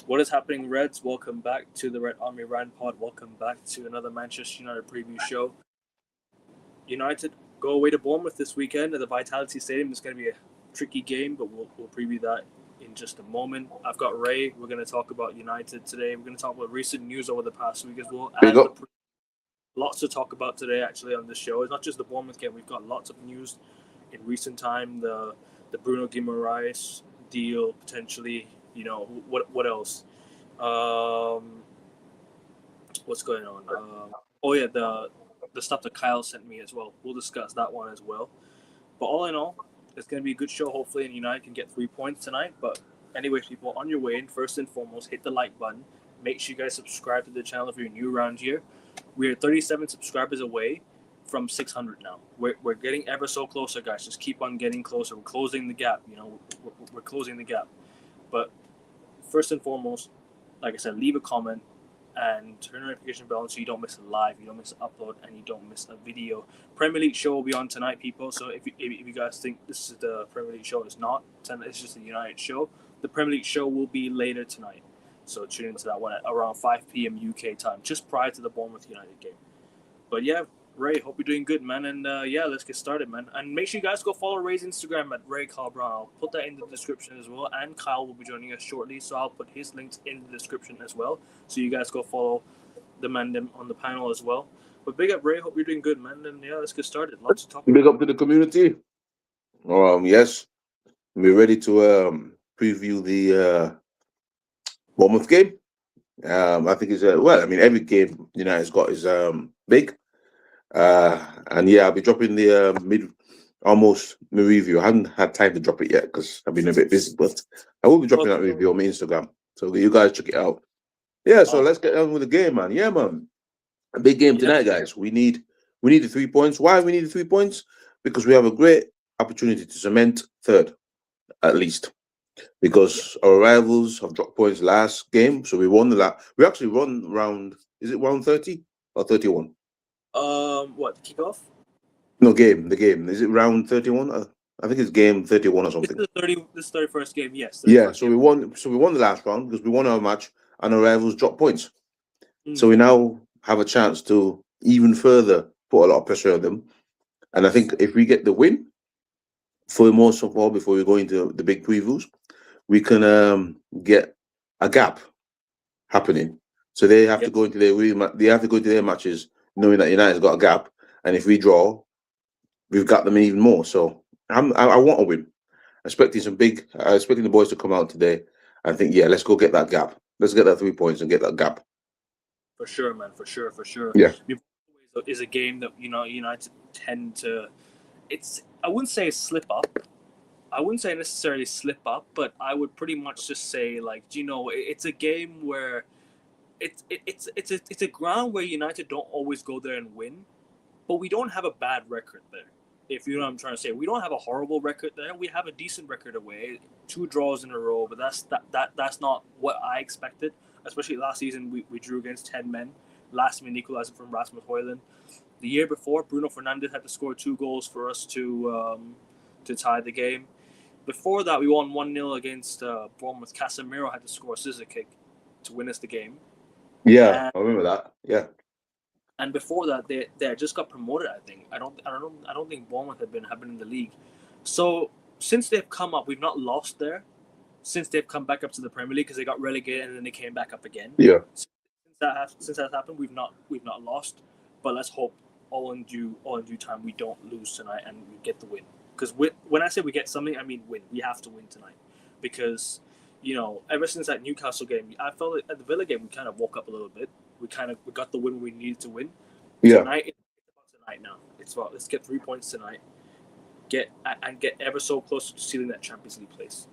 What is happening, Reds? Welcome back to the Red Army Rant Pod. Welcome back to another Manchester United preview show. United go away to Bournemouth this weekend at the Vitality Stadium. It's going to be a tricky game, but we'll preview that in just a moment. I've got Ray. We're going to talk about United today. We're going to talk about recent news over the past week as well. Lots to talk about today, actually, on this show. It's not just the Bournemouth game. We've got lots of news in recent time. The Bruno Guimaraes deal, potentially. You know, what else? What's going on? The stuff that Kyle sent me as well. We'll discuss that one as well. But all in all, it's going to be a good show. Hopefully, and United can get 3 points tonight. But anyway, people, on your way in, first and foremost, hit the like button. Make sure you guys subscribe to the channel if you're new around here. We're 37 subscribers away from 600 now. We're getting ever so closer, guys. Just keep on getting closer. We're closing the gap. You know, we're closing the gap. But first and foremost, like I said, leave a comment and turn the notification bell on so you don't miss a live, you don't miss an upload, and you don't miss a video. Premier League show will be on tonight, people. So if you guys think this is the Premier League show, it's not. It's just the United show. The Premier League show will be later tonight. So tune into that one at around 5 p.m. UK time, just prior to the Bournemouth United game. But yeah, Ray, hope you're doing good, man. And let's get started, man. And make sure you guys go follow Ray's Instagram at raycarlbrown. I'll put that in the description as well. And Kyle will be joining us shortly, so I'll put his links in the description as well. So you guys go follow the man on the panel as well. But big up, Ray. Hope you're doing good, man. And yeah, let's get started. Lots to talk about. Big up to the community. Yes, we're ready to preview the Bournemouth game. I think it's every game United's got is big. And yeah, I'll be dropping the my review. I haven't had time to drop it yet because I've been a bit busy, but I will be dropping that review on my Instagram. So you guys check it out. Yeah, so let's get on with the game, man. Yeah, man. A big game tonight, guys. We need the 3 points. Why we need the 3 points? Because we have a great opportunity to cement third, at least. Because our rivals have dropped points last game, so we won we actually won round. Is it round 30 or 31? What, kickoff? No, the game. Is it round 31? I think it's game 31 or something. This 31st game, yes. Yeah, so we won the last round because we won our match and our rivals dropped points. So we now have a chance to even further put a lot of pressure on them. And I think if we get the win, for most of all, before we go into the big previews, we can get a gap happening. So they have to go into their matches knowing that United's got a gap, and if we draw, we've got them even more. So I want a win. Expecting the boys to come out today and think, yeah, let's go get that gap. Let's get that 3 points and get that gap. For sure, man. For sure. Yeah. Is a game that United tend to. I wouldn't say slip up. I wouldn't say necessarily slip up, but I would pretty much just say it's a game where it's a ground where United don't always go there and win, but we don't have a bad record there. If you know what I'm trying to say, we don't have a horrible record there. We have a decent record away, 2 draws in a row, but that's not what I expected. Especially last season, we drew against 10 men. Last minute equalizer from Rasmus Højlund. The year before, Bruno Fernandes had to score 2 goals for us to tie the game. Before that, we won 1-0 against Bournemouth. Casemiro had to score a scissor kick to win us the game. Yeah, I remember that. Yeah. And before that, they just got promoted. I think I don't think Bournemouth have been in the league. So since they've come up, we've not lost there. Since they've come back up to the Premier League, because they got relegated and then they came back up again. Yeah. Since that happened, we've not lost. But let's hope all in due time we don't lose tonight and we get the win. Because when I say we get something, I mean win. We have to win tonight. Because ever since that Newcastle game, I felt like at the Villa game we kind of woke up a little bit. We got the win we needed to win. Yeah. Tonight, it's about tonight now. It's about let's get 3 points tonight. Get ever so close to sealing that Champions League place.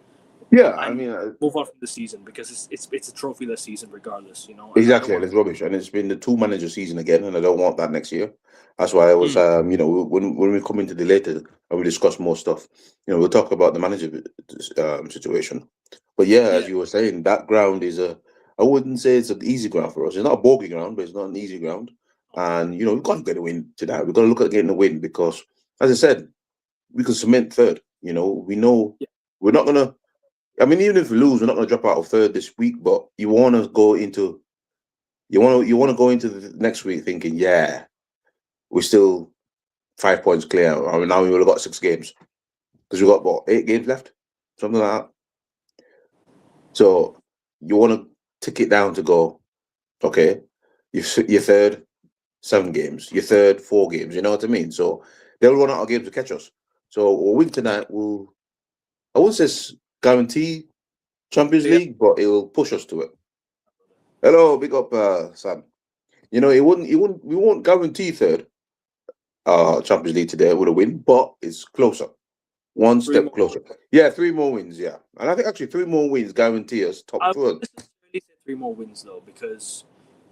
Yeah, move on from the season because it's a trophyless season regardless. Exactly, and it's rubbish, and it's been the 2-manager season again, and I don't want that next year. That's why I was, when we come into the later and we discuss more stuff, we'll talk about the manager situation. But as you were saying, that ground is I wouldn't say it's an easy ground for us. It's not a bogey ground, but it's not an easy ground. And we've got to get a win tonight. We've got to look at getting a win because, as I said, we can cement third. We know we're not gonna I mean, even if we lose, we're not going to drop out of third this week. But you want to go into you want to go into the next week thinking, yeah, we're still 5 points clear. I mean, now we've only got 6 games because we've got what 8 games left, something like that. So you want to tick it down to go, okay, you're third 7 games, you're third 4 games. You know what I mean? So they'll run out of games to catch us. So we'll win tonight. I wouldn't say guarantee Champions League, but it will push us to it. Hello, big up, Sam. You know, we won't guarantee third Champions League today with a win, but it's closer. One step closer. Yeah, 3 more wins, yeah. And I think actually 3 more wins guarantee us top I third. wouldn't necessarily say 3 more wins though, because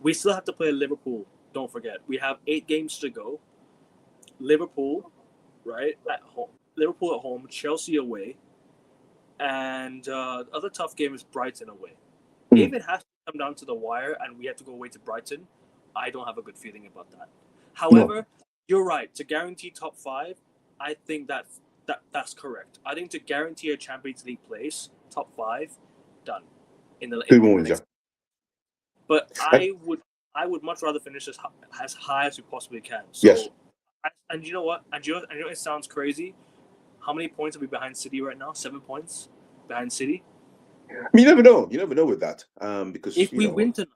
we still have to play Liverpool. Don't forget, we have 8 games to go. Liverpool, right at home. Liverpool at home, Chelsea away, and other tough game is Brighton away. If it has to come down to the wire and we have to go away to Brighton, I don't have a good feeling about that. However, you're right. To guarantee top 5, I think that's correct. I think to guarantee a Champions League place, top 5, done. In the 3 more wins, yeah. But I would much rather finish as high as we possibly can. So, yes. And you know what? And you know it sounds crazy. How many points are we behind City right now? 7 points behind City. I mean, you never know. You never know with that. Because if we win tonight,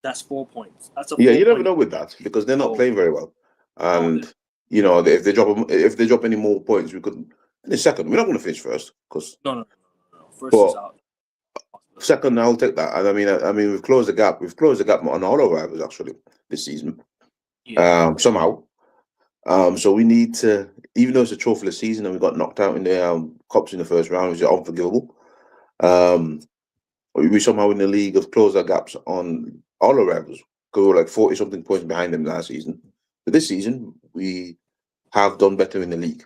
that's 4 points. That's a you never know with that because they're not playing very well. And you know, if they drop any more points, we could finish second. We're not going to finish first because no. First is out. Second, I'll take that. And I mean, we've closed the gap. We've closed the gap on all our rivals actually this season. Yeah. Somehow. So we need to, even though it's a trophyless season and we got knocked out in the cups in the first round, which is unforgivable. We somehow in the league have closed our gaps on all our rivals. Because we were like 40 something points behind them last season. But this season we have done better in the league.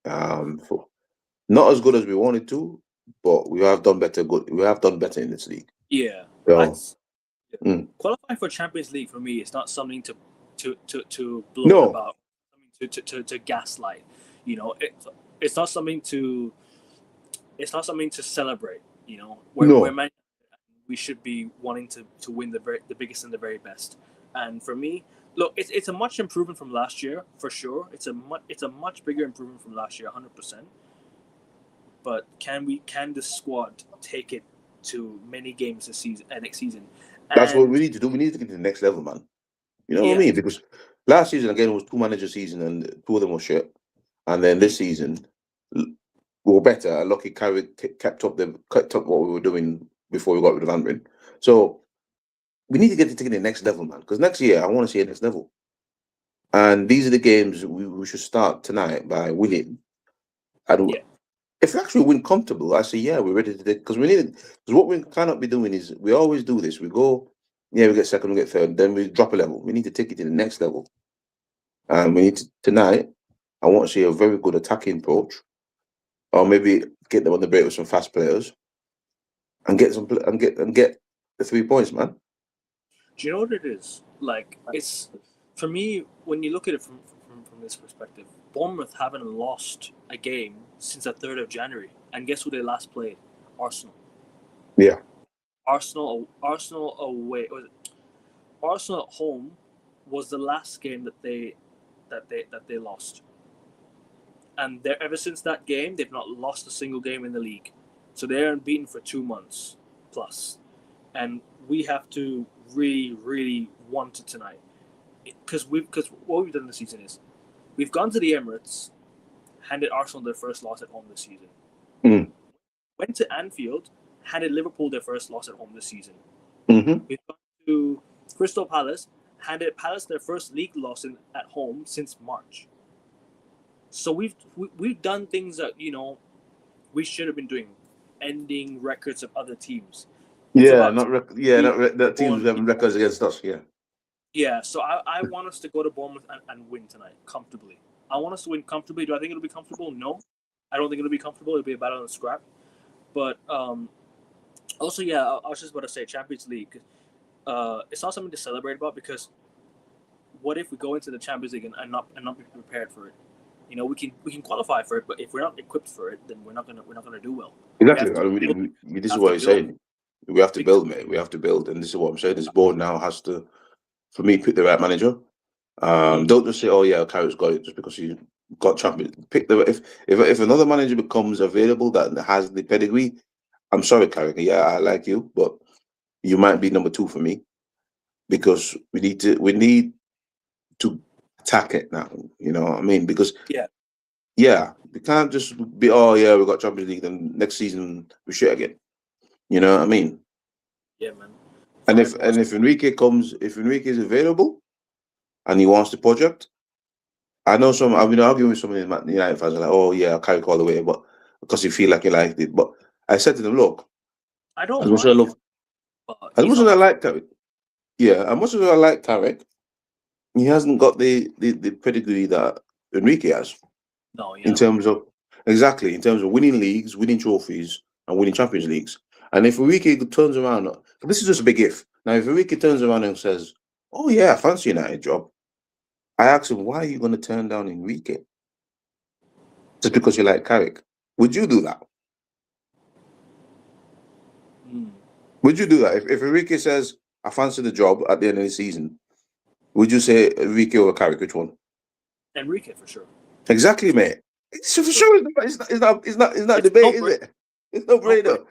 Not as good as we wanted to, but we have done better. We have done better in this league. Yeah. So, qualifying for Champions League for me is not something to blow about, to gaslight. You know, it's not something to celebrate. You know, we should be wanting to win the biggest and the very best. And for me, look, it's a much improvement from last year for sure. It's a much bigger improvement from last year, 100%. But can the squad take it to many games this season, next season? That's what we need to do. We need to get to the next level, man. You know what I mean? Because last season again was 2 manager season, and 2 of them were shit. And then this season we were better. Lucky kept up what we were doing before we got rid of Andrin. So we need to get to the next level, man. Because next year I want to see a next level. And these are the games we should start tonight by winning. And if we actually win comfortable, I say, yeah, we're ready to take, because we need it. Because what we cannot be doing is we always do this. We go, we get second, we get third, then we drop a level. We need to take it to the next level. And we need to, tonight, I want to see a very good attacking approach, or maybe get them on the break with some fast players, and get the 3 points, man. Do you know what it is? Like, it's, for me, when you look at it from this perspective, Bournemouth haven't lost a game since the 3rd of January. And guess who they last played? Arsenal. Yeah. Arsenal away. Arsenal at home was the last game that they lost. And ever since that game, they've not lost a single game in the league. So they're unbeaten for 2 months plus. And we have to really, really want it tonight. Because what we've done this season is we've gone to the Emirates, handed Arsenal their first loss at home this season. Went to Anfield, handed Liverpool their first loss at home this season. We've gone to Crystal Palace, handed Palace their first league loss at home since March. So we've done things that, you know, we should have been doing, ending records of other teams. That teams having records against us. Yeah, so I want us to go to Bournemouth and win tonight comfortably. I want us to win comfortably. Do I think it'll be comfortable? No, I don't think it'll be comfortable. It'll be a battle and scrap. But also, I was just about to say Champions League. It's not something to celebrate about, because what if we go into the Champions League and not be prepared for it? we can qualify for it, but if we're not equipped for it, then we're not gonna do well. Exactly. This is Have what to I'm build saying. We have to because build, mate. We have to build, and this is what I'm saying. This board now has to, for me, pick the right manager. Don't just say, "Oh yeah, Carrick's got it," just because you got champions. Pick the if another manager becomes available that has the pedigree. I'm sorry, Carrick. Yeah, I like you, but you might be number 2 for me because we need to attack it now. You know what I mean? Because yeah, we can't just be, oh yeah, we got Champions League, then next season we shit again. You know what I mean? yeah, man. And 5 if more. and if Enrique is available and he wants the project, I know some. I've been arguing with some of the United fans are like, oh yeah, I'll carry all the way, but because you feel like you liked it. But I said to them, look, I don't as much as I mind, love, but as he's much not as I my like Carrick, yeah, as much as I like Carrick, he hasn't got the pedigree that Enrique has no, in yeah. terms of in terms of winning leagues, winning trophies, and winning Champions Leagues. And if Enrique turns around, this is just a big if. Now, if Enrique turns around and says, "Oh yeah, I fancy United job," I ask him, "Why are you going to turn down Enrique just because you like Carrick? Would you do that? Mm. Would you do that if Enrique says, I fancy the job at the end of the season? Would you say Enrique or Carrick? Which one? Enrique for sure. Exactly, mate. It's for So sure. It's not it's debate, no is brainer. it? It's no No brainer. brainer.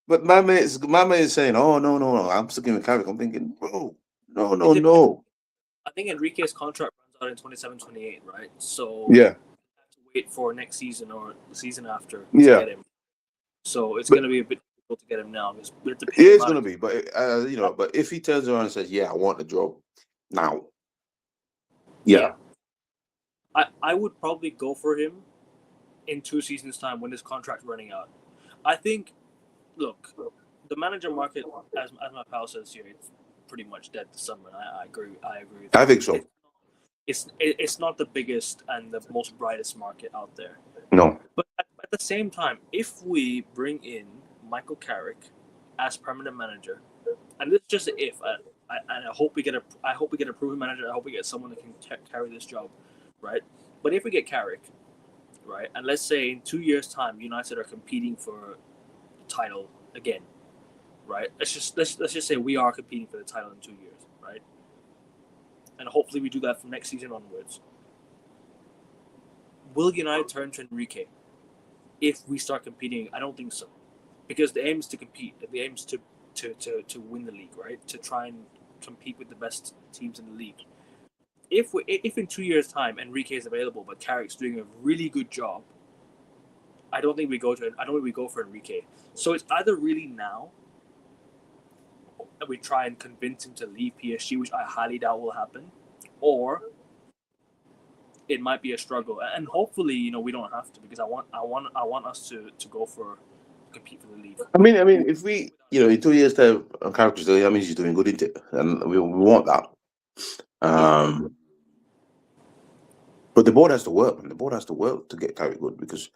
But my mate is saying, "Oh no, I'm sticking with Carrick." I'm thinking, bro, It depends. no. I think Enrique's contract runs out in 27-28, right? So Yeah, have to wait for next season or the season after to yeah. get him. So it's But going to be a bit difficult to get him now because we have to it pay him is out. gonna be. But but if he turns around and says, "Yeah, I want the job now," Yeah, yeah, I would probably go for him in 2 seasons' time when his contract's running out. I think, look, the manager market, as my pal says here, it's pretty much dead this summer. I agree. I agree with I him. think so. It's not the biggest and the most brightest market out there. No, But at the same time, if we bring in Michael Carrick as permanent manager, and this is just an if, and I hope we get a proven manager. I hope we get someone that can carry this job, right? But if we get Carrick, right, and let's say in 2 years' time, United are competing for the title again, right? Let's just say we are competing for the title in 2 years, right? And hopefully we do that from next season onwards. Will United turn to Enrique if we start competing? I don't think so, because the aim is to compete. The aim is to win the league, right? To try and compete with the best teams in the league. If in 2 years' time Enrique is available, but Carrick's doing a really good job, I don't think we go for Enrique. So it's either really now and we try and convince him to leave PSG, which I highly doubt will happen, or it might be a struggle. And hopefully, we don't have to, because I want us to go for compete for the league. I mean, if we, in 2 years' time, Carrick's there, that means he's doing good, isn't it? And we want that. Yeah. But the board has to work. And the board has to work to get Carrick good because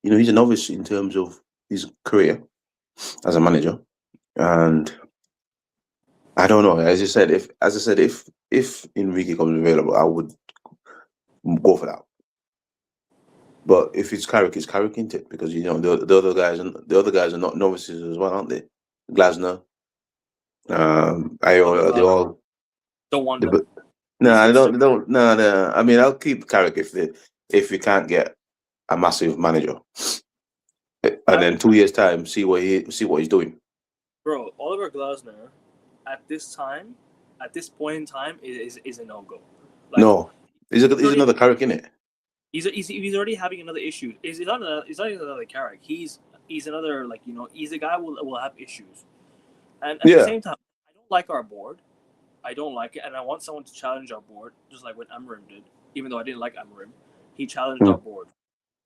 he's a novice in terms of his career as a manager, and I don't know. As I said, if Enrique comes available, I would go for that. But if it's Carrick, isn't it? Because the other guys are not novices as well, aren't they? Glasner, Ayo, they all. Don't want They, them. no, He's I don't. hipster. They don't. No, no. I mean, I'll keep Carrick if we can't get a massive manager, and then 2 years time, see what he's doing. Bro, Oliver Glasner, at this point in time, is a no go. Like, No, he's another Carrick in it. he's already having another issue. He's not even another Carrick. He's another, he's a guy who will have issues. And at the Yeah. same time, I don't like our board. I don't like it, and I want someone to challenge our board, just like what Amarim did. Even though I didn't like Amarim, he challenged our board.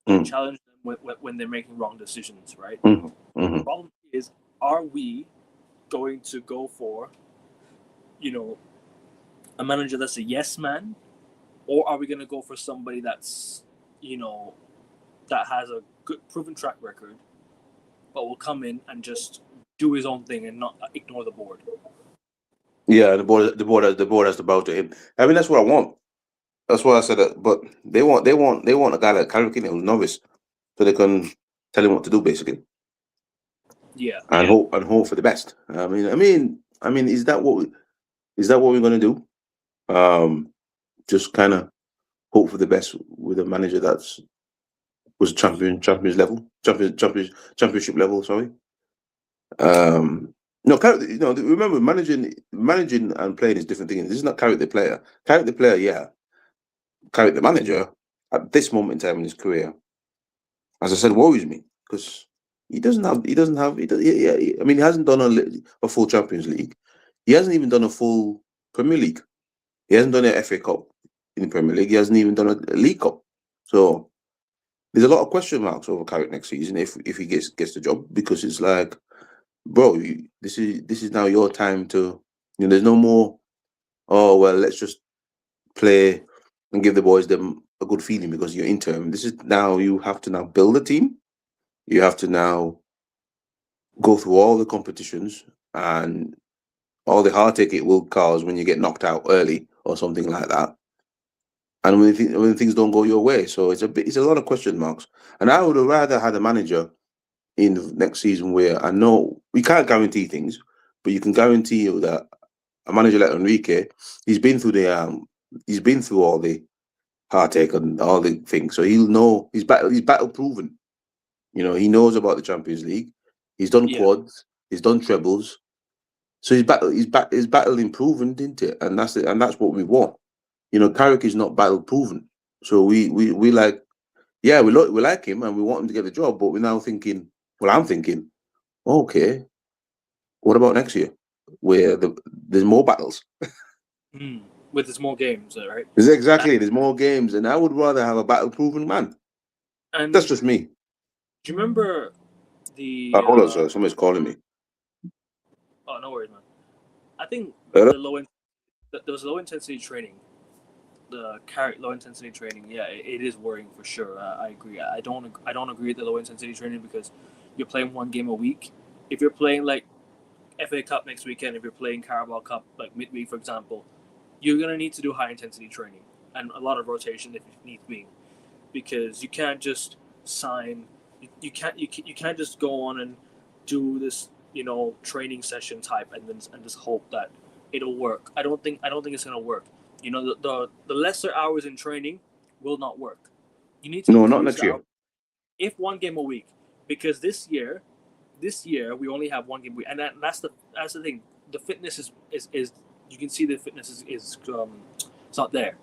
He challenged them when they're making wrong decisions, right? The problem is, are we going to go for, a manager that's a yes man, or are we going to go for somebody that's, that has a good proven track record, but will come in and just do his own thing and not ignore the board? Yeah, the board has to bow to him. I mean, that's what I want. That's why I said that. But they want a guy like Carrick in who's novice, so they can tell him what to do basically, Yeah, and hope for the best. I mean, is that what we're gonna do? Just kind of hope for the best with a manager that's was championship level. Sorry. No, remember managing and playing is different things. This is not Carrick the player. Carrick the player, yeah. Carrick the manager at this moment in time in his career, as I said, worries me because I mean, he hasn't done a full Champions League. He hasn't even done a full Premier League. He hasn't done an FA Cup in the Premier League. He hasn't even done a League Cup. So there's a lot of question marks over Carrick next season if he gets the job, because it's like, bro, this is now your time to. There's no more. Oh well, let's just play and give the boys them a good feeling because you're interim. This is now you have to now build a team. You have to now go through all the competitions and all the heartache it will cause when you get knocked out early or something like that. And when things don't go your way, so it's a lot of question marks. And I would have rather had a manager in the next season where I know we can't guarantee things, but you can guarantee you that a manager like Enrique, he's been through all the heartache and all the things, so he'll know he's battle proven. He knows about the Champions League. He's done yeah, quads. He's done trebles. So his battling proven, didn't it? And that's it. And that's what we want. Carrick is not battle proven. So we like, yeah, we like him and we want him to get the job. But we're now thinking, well, I'm thinking, okay, what about next year, where there's more battles? with the small games, right? There's more games, and I would rather have a battle proven man. And That's just me. do you remember the? Hold on, sir. Somebody's calling me. Oh, no worries, man. I think Hello? there was low intensity training. The carrot low intensity training, yeah, it is worrying for sure. I agree. I don't agree with the low intensity training because you're playing one game a week. If you're playing like FA Cup next weekend, if you're playing Carabao Cup like midweek, for example, you're gonna need to do high intensity training and a lot of rotation if need be, because you can't just sign. You can't just go on and do this training session type and just hope that it'll work. I don't think it's gonna work. The lesser hours in training will not work. You need to No, not increase next the year. hours, if one game a week, because this year we only have one game a week, and that's the thing. The fitness is you can see the fitness is it's not there.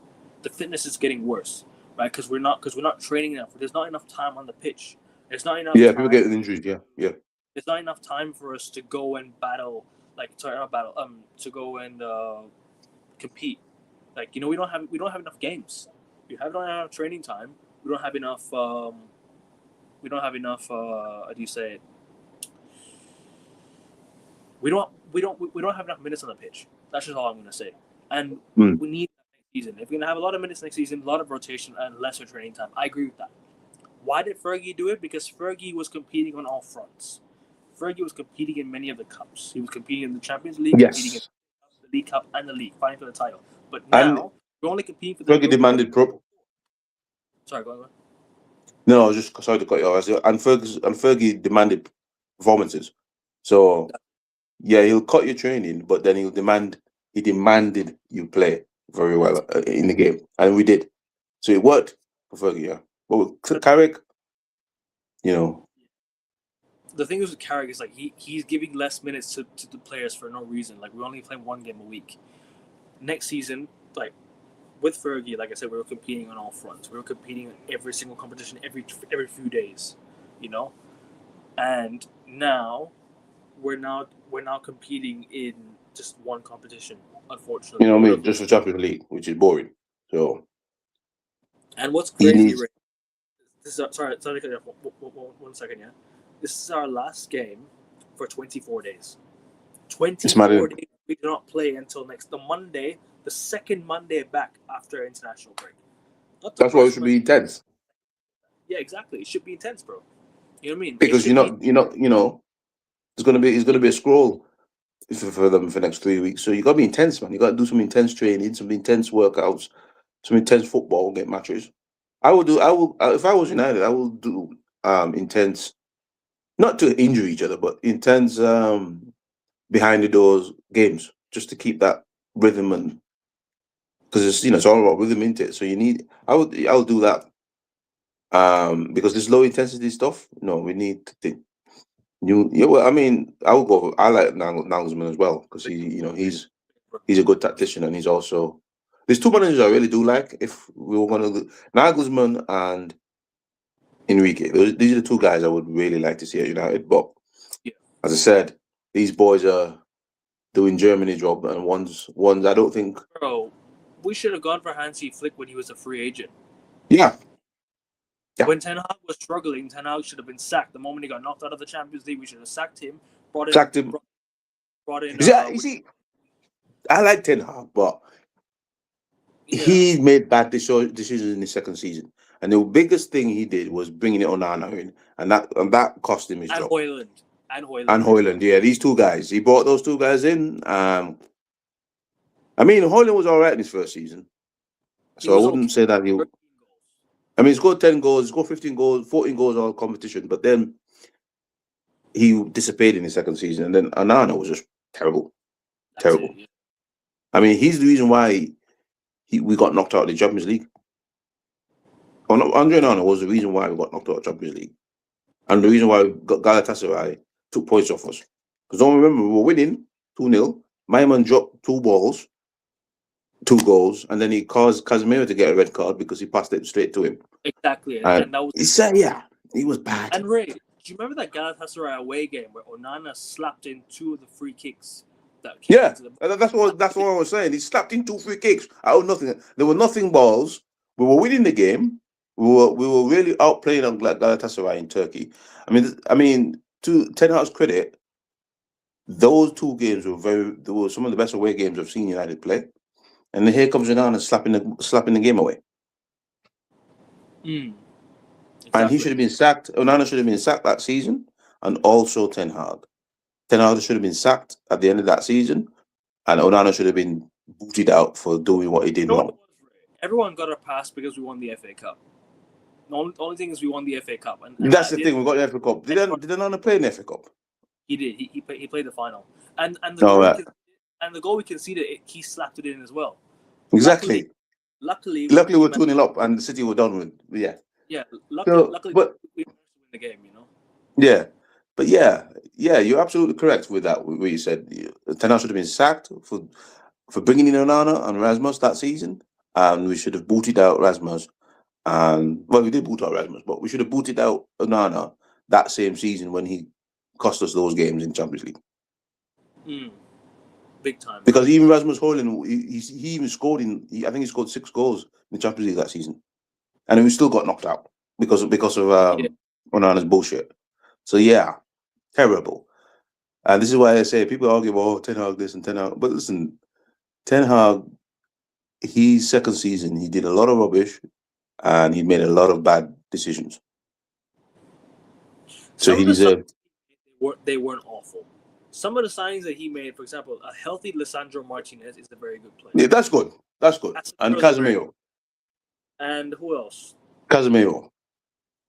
The fitness is getting worse, right? Because we're not training enough. There's not enough time on the pitch. There's not enough Yeah, people time. get injuries. Yeah, yeah. There's not enough time for us to go and battle. Like, sorry, not battle. To go and compete. Like, we don't have enough games. We don't have enough training time. We don't have enough. We don't have enough. How do you say it? We don't have enough minutes on the pitch. That's just all I'm gonna say. And Mm. we need that next season. If we're gonna have a lot of minutes next season, a lot of rotation and lesser training time, I agree with that. Why did Fergie do it? Because Fergie was competing on all fronts. Fergie was competing in many of the cups. He was competing in the Champions League, competing in Yes, the League Cup and the league, fighting for the title. But and now we're only competing for the Fergie Europa. demanded pro. Sorry, go on. No, I was just sorry to cut you off. And Fergie demanded performances. So yeah, he'll cut your training, but then He demanded you play very well in the game, and we did. So it worked for Fergie. Yeah, but with Carrick, you know, The thing is with Carrick is like he's giving less minutes to the players for no reason. Like we only play one game a week. Next season, like with Fergie, like I said, we were competing on all fronts. We were competing in every single competition every few days, you know. And now we're now competing in just one competition, unfortunately. you know We what I would mean, have. just for Champions League, which is boring. So And what's he crazy, needs. Ray? This is sorry to cut you off. One second, yeah. This is our last game for 24 days. It's mad. 24 days we do not play until the Monday, the second Monday back after international break. Not the That's why it first should Monday. be intense, Yeah, exactly. It should be intense, bro. You know what I mean? It because should be. it's gonna be a scroll for them for the next 3 weeks. So you gotta be intense, man. You gotta do some intense training, some intense workouts, some intense football, get matches. I would do. I will if I was United, I would do intense, not to injure each other, but intense behind the doors games just to keep that rhythm and because it's all about rhythm, isn't it? So you need. I would do that because this low intensity stuff. No, we need to think. Yeah, well, I mean, I would go. I like Nagelsmann as well because he's a good tactician and he's also. There's two managers I really do like. If we were going to Nagelsmann and Enrique, these are the two guys I would really like to see at United. But Yeah. as I said, these boys are doing Germany job, and ones I don't think. Bro, we should have gone for Hansi Flick when he was a free agent. Yeah, yeah. When Ten Hag was struggling, Ten Hag should have been sacked. The moment he got knocked out of the Champions League, we should have sacked him. Sacked him. Brought in. Yeah, you see, I like Ten Hag, but he made bad decisions in his second season, and the biggest thing he did was bringing it on Onana in, and that cost him his job. And Højlund, yeah, these two guys. He brought those two guys in. I mean, Højlund was all right in his first season, so I wouldn't say that he. I mean, he scored 10 goals, he scored 15 goals, 14 goals all competition, but then he dissipated in his second season, and then Onana was just terrible. Terrible. Yeah. I mean, he's the reason why we got knocked out of the Champions League. Andre Onana was the reason why we got knocked out of the Champions League. And the reason why Galatasaray took points off us. Because don't remember, we were winning 2-0. My man dropped 2 goals, and then he caused Casemiro to get a red card because he passed it straight to him. Exactly. And that was, he was bad. And Ray, do you remember that Galatasaray away game where Onana slapped in 2 of the free kicks? That's what I was saying. He slapped in 2 free kicks out of nothing. There were nothing balls. We were winning the game. We were really outplaying on Galatasaray in Turkey. I mean, to Ten Hag's credit, those 2 games they were some of the best away games I've seen United play. And then here comes Onana slapping the game away. Exactly. And he should have been sacked. Onana should have been sacked that season, and also Ten Hag. Ten Hag should have been sacked at the end of that season, and Onana should have been booted out for doing what he did wrong. Everyone got a pass because we won the FA Cup. The only thing is we won the FA Cup, and that's the thing. We got the FA Cup. Did Onana play in the FA Cup? He did. He played the final, and the goal we conceded, he slapped it in as well. Exactly. Luckily, we're 2-0 up, and the City were done with. Yeah. Yeah. Luckily, we managed to win the game. Yeah, but yeah, you're absolutely correct with that. What you said, Ten Hag should have been sacked for bringing in Onana and Rasmus that season, and we should have booted out Rasmus. We did boot out Rasmus, but we should have booted out Onana that same season when he cost us those games in Champions League. Big time. Because even Rasmus Højlund, he even scored I think he scored 6 goals in the Champions League that season, and we still got knocked out because of Onana's bullshit. So yeah, terrible. And this is why I say people argue, oh, Ten Hag this and Ten Hag. But listen, Ten Hag, his second season, he did a lot of rubbish and he made a lot of bad decisions. So he deserved. They weren't awful. Some of the signings that he made, for example, a healthy Lisandro Martinez is a very good player. Yeah, that's good. And Casemiro. And who else? Casemiro.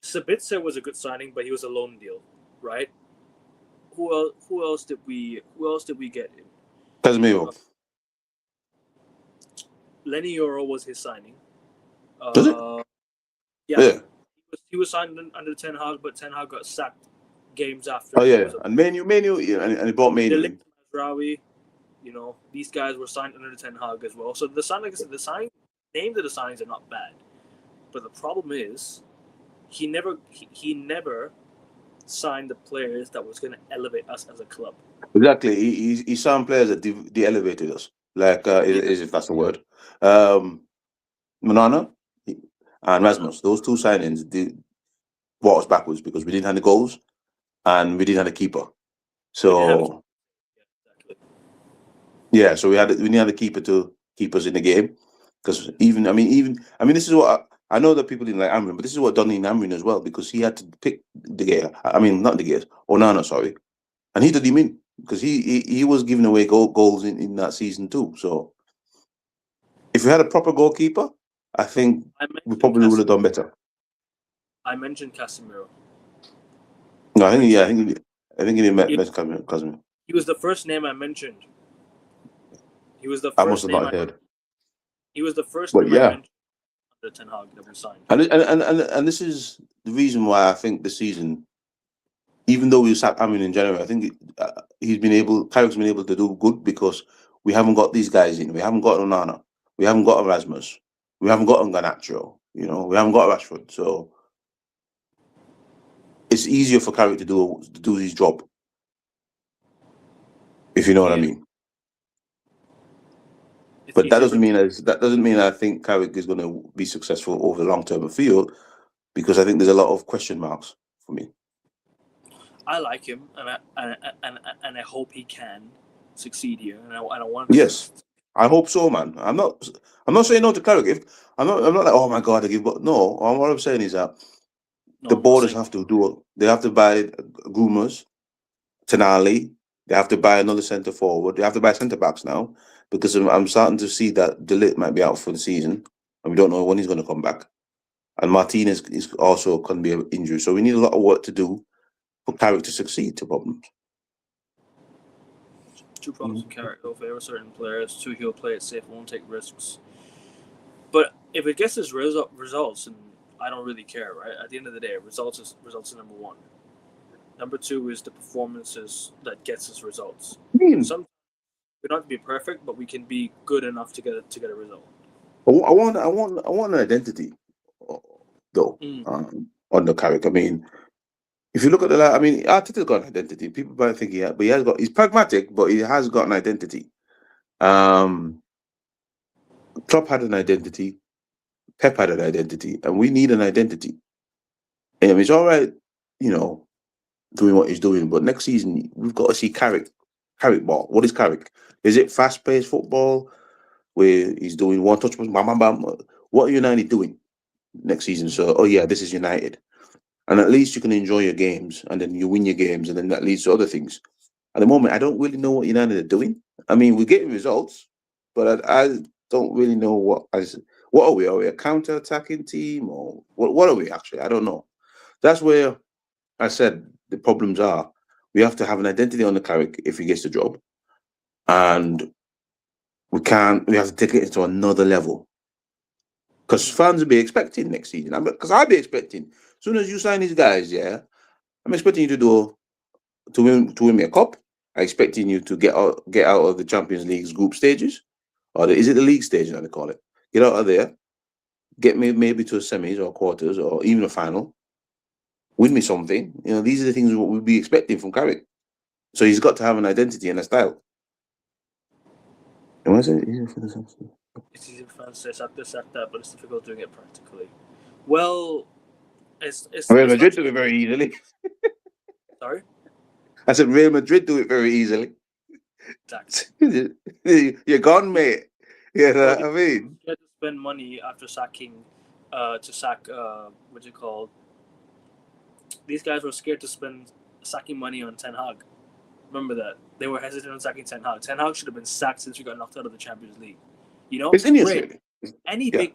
Sabitzer was a good signing, but he was a loan deal, right? Who else did we get in? Casemiro. Lenny Yoro was his signing. Does it? Yeah. He was signed under Ten Hag, but Ten Hag got sacked games after. Oh yeah, and Manu, and he bought Manu. Mazraoui, these guys were signed under Ten Hag as well. So the sign, like I said, names of the signings are not bad, but the problem is he never signed the players that was going to elevate us as a club. Exactly, he signed players that de-elevated us, like if that's the word. Onana and Rasmus, those 2 signings brought us backwards because we didn't have the goals. And we didn't have a keeper, so so we needed a keeper to keep us in the game. Because even this is what I know that people didn't like Amrin, but this is what done in Amrin as well because he had to pick De Gea. Not De Gea, Onana, sorry, and he did him in because he was giving away goals in that season too. So if we had a proper goalkeeper, I think I we mentioned probably would have done better. I mentioned Casemiro. No, I mentioned I think he didn't he, mention Casemiro. he was the first name I mentioned. He was the I must first have name not heard. he was the first But name I yeah, mentioned the Ten Hag that we signed. and this is the reason why I think the season, even though we sacked Amin in January, I think Carrick's been able to do good because we haven't got these guys in. We haven't got Onana. We haven't got Erasmus. We haven't got Garnacho. We haven't got Rashford. So it's easier for Carrick to do his job, if you know what I Yeah. mean. It's But that easier doesn't for mean I think Carrick is going to be successful over the long term of field, because I think there's a lot of question marks for me. I like him, and I hope he can succeed here, and I want him to Yes, succeed. I hope so, man. I'm not saying no to Carrick. I'm not like, oh my god, I give. But no, what I'm saying is that No, the I'm not borders saying have to do. They have to buy groomers, Tenali. They have to buy another centre forward. They have to buy centre backs now, because I'm starting to see that De Ligt might be out for the season, and we don't know when he's going to come back. And Martinez is also going to be an injury, so we need a lot of work to do for Carrick to succeed. To problems. two problems with Carrick. He'll favor certain players. Two, he'll play it safe, won't take risks. But if it gets his results, and I don't really care, right? At the end of the day, results is number one. Number two is the performances that gets us results. Some we don't have to be perfect, but we can be good enough to get a result. I want an identity, though, on the Carrick. I mean, if you look at Arteta's got an identity. People might think but he's pragmatic, but he has got an identity. Klopp had an identity. Pep had an identity, and we need an identity. And it's all right, doing what he's doing, but next season we've got to see Carrick ball. What is Carrick? Is it fast-paced football where he's doing one touch, bam, bam, bam? What are United doing next season? So, this is United. And at least you can enjoy your games, and then you win your games, and then that leads to other things. At the moment, I don't really know what United are doing. I mean, we're getting results, but I don't really know what are we? Are we a counter-attacking team, or what are we actually? I don't know. That's where I said the problems are. We have to have an identity on the Carrick if he gets the job, and we have to take it to another level. Because fans will be expecting next season. Because I'll be expecting. As soon as you sign these guys, I'm expecting you to win me a cup. I'm expecting you to get out of the Champions League's group stages, or is it the league stage that they call it? Get out of there, get me maybe to a semis or quarters or even a final. Win me something. These are the things what we'll be expecting from Carrick. So he's got to have an identity and a style. And what's it? It's easy for fans to say this, that, but it's difficult doing it practically. Well, it's Real not Madrid do it very easily. Sorry? I said Real Madrid do it very easily. Exactly. You're gone, mate. You know what I mean? You had to spend money after sacking, to sack, what's it called? These guys were scared to spend sacking money on Ten Hag. Remember that. They were hesitant on sacking Ten Hag. Ten Hag should have been sacked since we got knocked out of the Champions League. It's innocent. Any big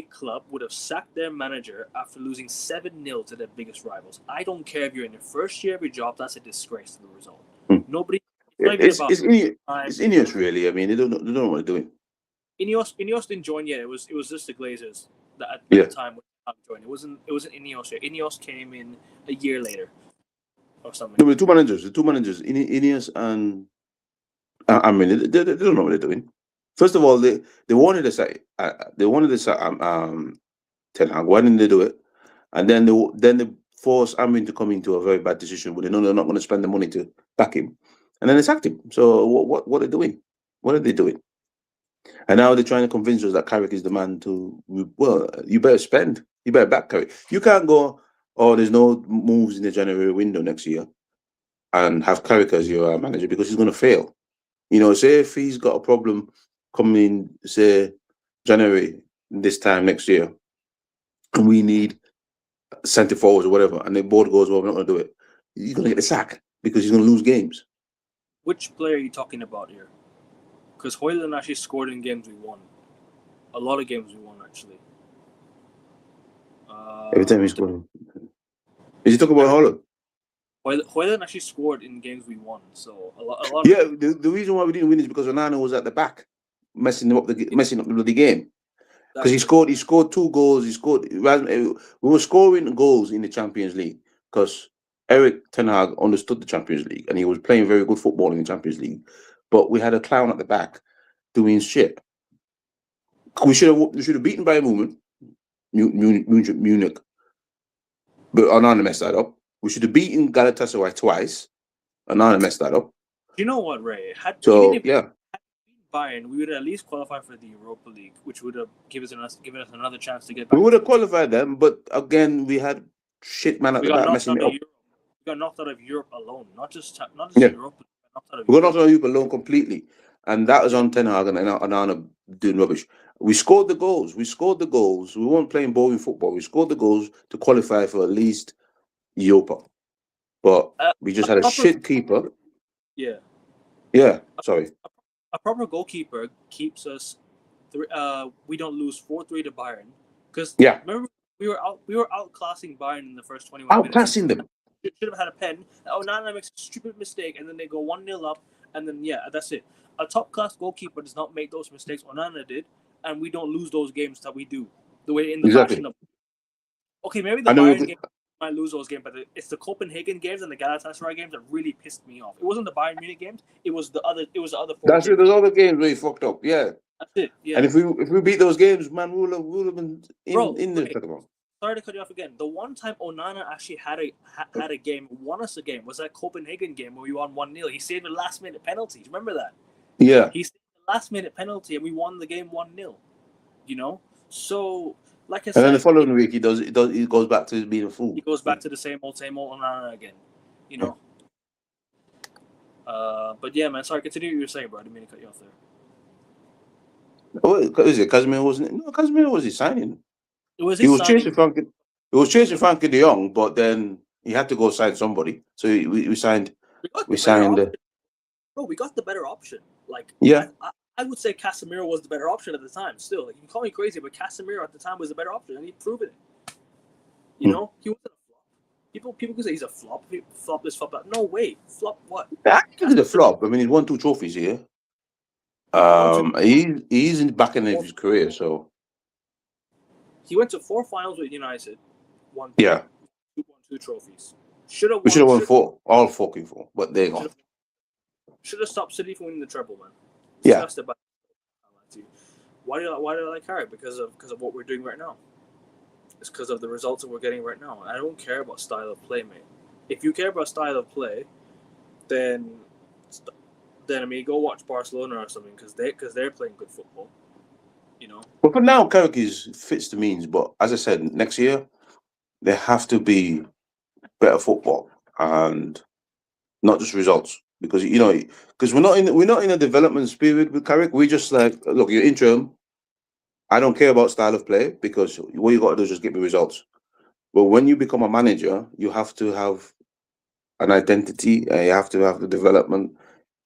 club would have sacked their manager after losing 7-0 to their biggest rivals. I don't care if you're in your first year of your job, that's a disgrace to the result. Nobody. It's Ineos, really. I mean, they don't know what they're doing. Ineos didn't join yet. It was just the Glazers that at the time when joined. It wasn't Ineos yet. Ineos came in a year later or something. No, the two managers, Ineos and I mean, they don't know what they're doing. First of all, they wanted to say Ten Hag. Why didn't they do it? And then they forced Amin to come into a very bad decision where they know they're not going to spend the money to back him, and then they sacked him. So what are they doing? What are they doing? And now they're trying to convince us that Carrick is the man to. Well, you better spend. You better back Carrick. You can't go. Oh, there's no moves in the January window next year, and have Carrick as your manager, because he's going to fail. Say if he's got a problem coming, say January this time next year, and we need centre forwards or whatever, and the board goes, well, we're not going to do it. He's going to get the sack because he's going to lose games. Which player are you talking about here? Because Højlund actually scored in games we won. A lot of games we won actually. Every time he scored. Is he talking about Holland? Hoyland actually scored in games we won, so a lot. Yeah, the reason why we didn't win is because Onana was at the back, messing up the bloody game. Because he scored 2 goals. We were scoring goals in the Champions League because Eric Ten Hag understood the Champions League and he was playing very good football in the Champions League. But we had a clown at the back doing shit. We should have beaten Bayern Munich, but Onana messed that up. We should have beaten Galatasaray twice. Onana messed that up. You know what, Ray? So Had yeah. Bayern, we would at least qualify for the Europa League, which would have given us another chance to get back. We would have qualified them, but again, we had shit man at the back messing it up. We got knocked out of Europe alone, not just Europa. We got knocked out of Europe alone completely, and that was on Ten Hag and Onana doing rubbish. We scored the goals. We weren't playing boring football. We scored the goals to qualify for at least Europa, but we just had a shit keeper. Yeah. Yeah. Sorry. A proper goalkeeper keeps us. We don't lose 4-3 to Bayern because remember we were outclassing Bayern in the first 21 minutes. Outclassing them. Should have had a pen. Onana makes a stupid mistake and then they go 1-0 up and then that's it. A top class goalkeeper does not make those mistakes Onana did, and we don't lose those games that we do the way in the fashion of. Okay, maybe the Bayern game might lose those games, but it's the Copenhagen games and the Galatasaray games that really pissed me off. It wasn't the Bayern Munich games; it was the other. It was the other 4 That's it. Those other games where he fucked up. Yeah, that's it. Yeah. And if we beat those games, man, we would have been in the second one. Sorry to cut you off again. The one time Onana actually had a game, won us a game, was that Copenhagen game where we won 1-0. He saved a last minute penalty. Remember that? Yeah. He saved a last minute penalty and we won the game 1-0. You know, so. Like I said, and then the following week he goes back to being a fool. He goes back to the same old Onana again, you know. But yeah, man. Sorry, continue what you were saying, bro. I didn't mean to cut you off there. Oh, is it Casemiro wasn't? No, Casemiro was his signing. He was chasing Frankie. He was chasing Frankie de Jong, but then he had to go sign somebody. So we signed. We signed. Bro, we got the better option. Like I would say Casemiro was the better option at the time. Still, like, you can call me crazy, but Casemiro at the time was the better option, and he'd proven it. You know, he wasn't a flop. People can say he's a flop. Flop this, flop that. No way. Flop what? He's a flop. I mean, he's won 2 trophies here. He's in the back end of his career, so he went to 4 finals with United. Won 2 trophies. We should have won 4, all fucking 4, but they're gone. Should have stopped City from winning the treble, man. Yeah. Why do I like Carrick? Because of what we're doing right now. It's because of the results that we're getting right now. I don't care about style of play, mate. If you care about style of play, then I mean, go watch Barcelona or something because they're playing good football. You know. But for now, Carrick fits the means. But as I said, next year there have to be better football and not just results. Because we're not in a development period with Carrick. We just like, look, you're interim. I don't care about style of play because what you got to do is just get me results. But when you become a manager, you have to have an identity. You have to have the development.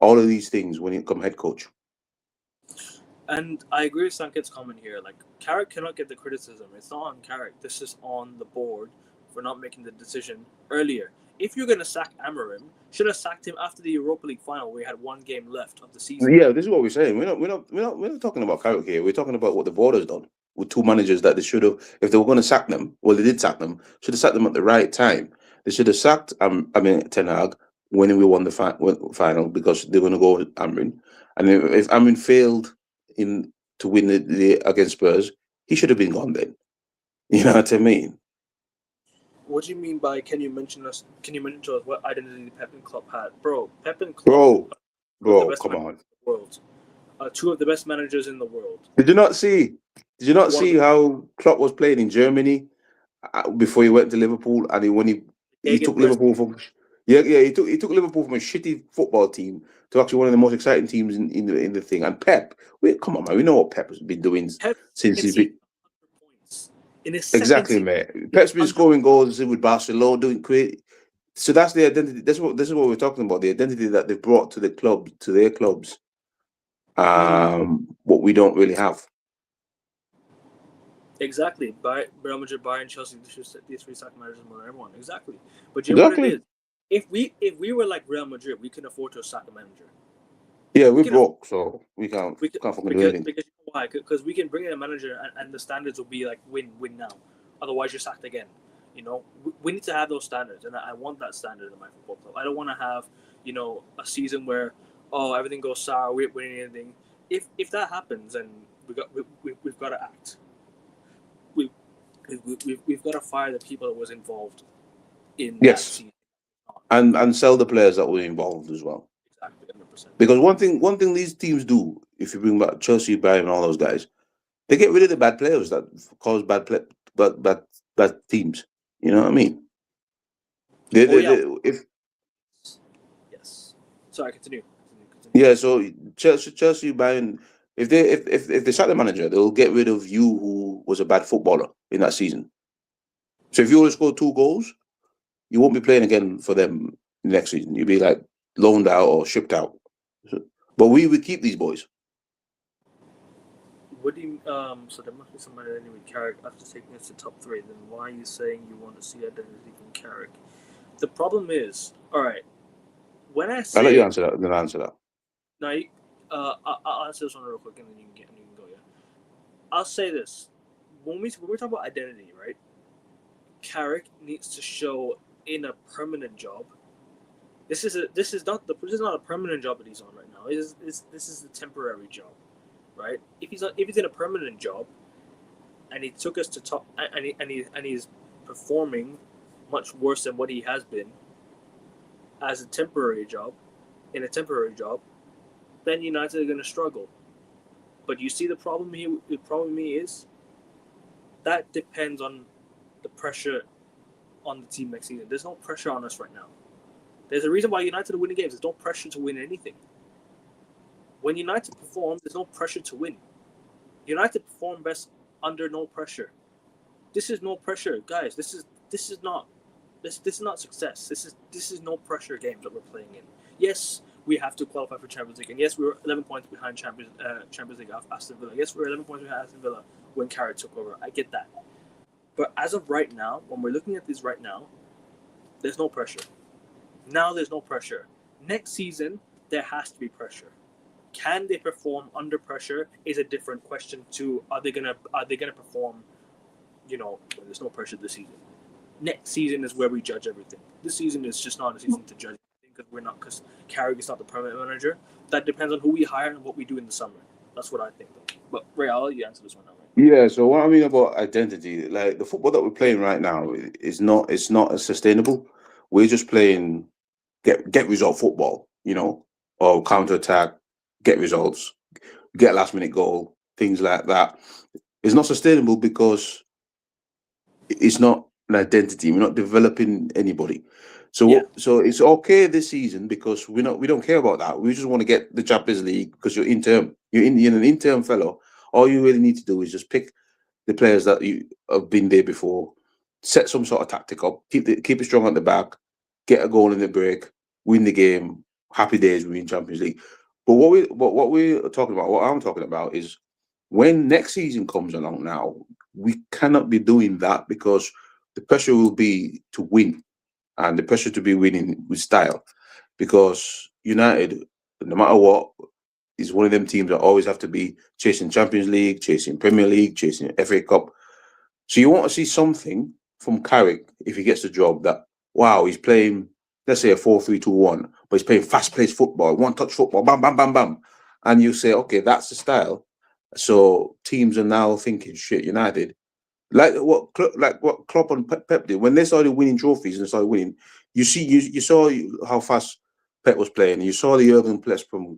All of these things when you become head coach. And I agree with Sanket's comment here. Like, Carrick cannot get the criticism. It's not on Carrick. This is on the board for not making the decision earlier. If you're going to sack Amorim, should have sacked him after the Europa League final where he had 1 game left of the season. Yeah, this is what we're saying. We're not talking about Carrick here. We're talking about what the board has done with 2 managers that they should have, if they were going to sack them, well, they did sack them, should have sacked them at the right time. They should have sacked Ten Hag when we won the final because they're going to go with Amorim. And if Amorim failed to win the against Spurs, he should have been gone then. You know what I mean? What do you mean by can you mention to us what identity Pep and Klopp had? Bro, Pep and Klopp. Bro, come on. World. 2 of the best managers in the world. Did you not see how Klopp was playing in Germany before he went to Liverpool, and when he took Liverpool from he took Liverpool from a shitty football team to actually one of the most exciting teams in the thing. And Pep, come on, man, we know what Pep has been doing since he's been. Exactly, mate. Pep's been scoring goals with Barcelona, doing great. So that's the identity. This is what we're talking about. The identity that they've brought to their clubs. What we don't really have. Exactly. Real Madrid, Bayern, Chelsea, these three soccer managers more than everyone. Exactly. But you know what it Exactly. is? If we were like Real Madrid, we can afford to sack a manager. Yeah, We we're can afford broke, so we can't we can, can't fucking do because anything. because you know why? Because we can bring in a manager and the standards will be like win now. Otherwise, you're sacked again. We need to have those standards, and I want that standard in my football club. I don't want to have a season where everything goes sour, we ain't winning anything. If that happens, then we've got to act. We we've got to fire the people that was involved in that Yes, season. and sell the players that were involved as well. Exactly, 100%. Because one thing these teams do, if you bring back Chelsea, Bayern, and all those guys, they get rid of the bad players that cause bad teams. You know what I mean? Oh yeah, If yes. Sorry, continue. Continue. yeah, so Chelsea, Bayern, if they sack the manager, they'll get rid of you who was a bad footballer in that season. So if you only score 2 goals, you won't be playing again for them next season. You'll be like loaned out or shipped out. But we keep these boys. What do you So there must be some identity with Carrick after taking us to top three. Then why are you saying you want to see identity from Carrick? The problem is, all right. When I I'll let you say answer that. Then answer that. now, I'll answer this one real quick, and then you can go. Yeah, I'll say this: when we talk about identity, right? Carrick needs to show in a permanent job. This is not a permanent job that he's on right now. This is a temporary job, right? If he's in a permanent job, and he took us to top, and he's performing much worse than what he has been as a temporary job, in a temporary job, then United are going to struggle. But you see the problem here. The problem here is that depends on the pressure on the team next season. There's no pressure on us right now. There's a reason why United are winning games. There's no pressure to win anything. When United perform, there's no pressure to win. United perform best under no pressure. This is no pressure, guys. This is not success. This is no pressure game that we're playing in. Yes, we have to qualify for Champions League, and yes, we were 11 points behind Champions League of Aston Villa. Yes, we were 11 points behind Aston Villa when Carrick took over. I get that, but as of right now, when we're looking at this right now, there's no pressure. Now there's no pressure. Next season, there has to be pressure. Can they perform under pressure is a different question. To Are they gonna perform? When there's no pressure this season. Next season is where we judge everything. This season is just not a season to judge anything because Carrick is not the permanent manager. That depends on who we hire and what we do in the summer. That's what I think, though. But Ray, I'll let you answer this one now. Right? Yeah. So what I mean about identity, like the football that we're playing right now, is not. It's not as sustainable. We're just playing get result football. Or counter attack, get results, get last minute goal, things like that. It's not sustainable because it's not an identity. We're not developing anybody. Yeah, So it's okay this season because we don't care about that. We just want to get the Champions League because you're interim. You're an interim fellow. All you really need to do is just pick the players that you have been there before, set some sort of tactic up, keep it strong at the back, get a goal in the break, win the game. Happy days, we win Champions League. But what we're talking about, what I'm talking about is when next season comes along now, we cannot be doing that because the pressure will be to win and the pressure to be winning with style. Because United, no matter what, is one of them teams that always have to be chasing Champions League, chasing Premier League, chasing FA Cup. So you want to see something from Carrick if he gets the job that, wow, he's playing, let's say a 4-3-2-1, but he's playing fast-paced football, one-touch football, bam, bam, bam, bam. And you say, okay, that's the style. So teams are now thinking, shit, United, like what Klopp and Pep did when they started winning trophies and started winning. You saw how fast Pep was playing. You saw the urban press from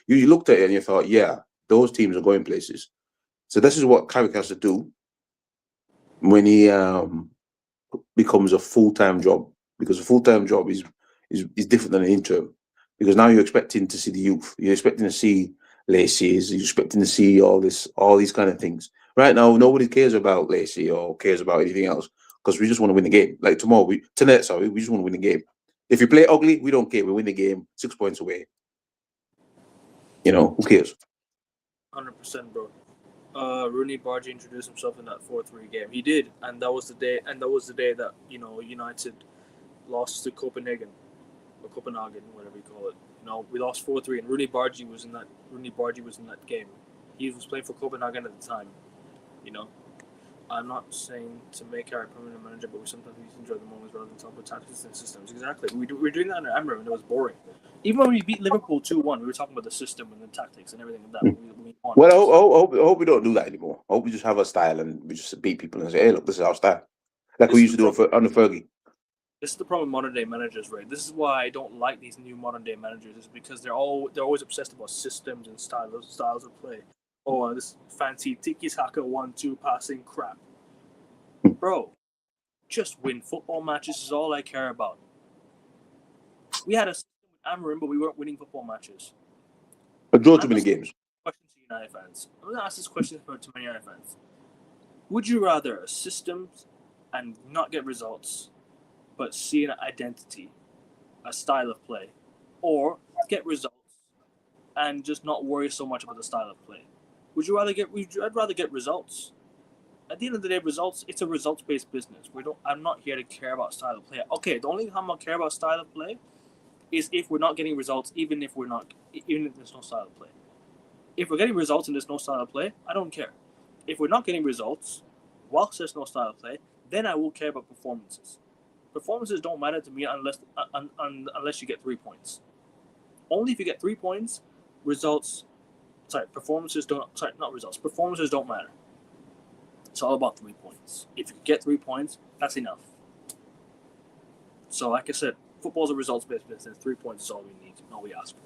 you looked at it and you thought, yeah, those teams are going places. So this is what Carrick has to do when he becomes a full-time job, because a full-time job is different than an interim, because now you're expecting to see the youth, you're expecting to see Lacey's, you're expecting to see all these kind of things. Right now, nobody cares about Lacey or cares about anything else because we just want to win the game. Like tonight, we just want to win the game. If you play ugly, we don't care. We win the game, 6 points away. Who cares? 100%, bro. Rooney Bargy introduced himself in that 4-3 game. He did, and that was the day. And that was the day that United lost to Copenhagen, or Copenhagen, whatever you call it. We lost 4-3, and Rooney Bargy was in that. Rooney Bargy was in that game. He was playing for Copenhagen at the time. I'm not saying to make Harry permanent manager, but we sometimes need to enjoy the moments rather than talk about tactics and systems. Exactly. We're doing that under Emre, and it was boring. Even when we beat Liverpool 2-1, we were talking about the system and the tactics and everything like that. We won. Well, I hope we don't do that anymore. I hope we just have a style and we just beat people and say, "Hey, look, this is our style," like we used to do under Fergie. This is the problem with modern day managers, right? This is why I don't like these new modern day managers, is because they're always obsessed about systems and styles of play. Oh, this fancy tiki-taka 1-2 passing crap. Bro, just win football matches is all I care about. We had a system with Amarim, but we weren't winning football matches. But draw too many games. Question to United fans. I'm going to ask this question to many United fans. Would you rather a system and not get results, but see an identity, a style of play, or get results and just not worry so much about the style of play? I'd rather get results. At the end of the day, results. It's a results-based business. I'm not here to care about style of play. Okay, the only time I'll care about style of play is if we're not getting results, even if there's no style of play. If we're getting results and there's no style of play, I don't care. If we're not getting results, whilst there's no style of play, then I will care about performances. Performances don't matter to me unless you get 3 points. Only if you get 3 points, performances don't matter. It's all about 3 points. If you get 3 points, that's enough. So, like I said, football's a results-based business. 3 points is all we need, all we ask for.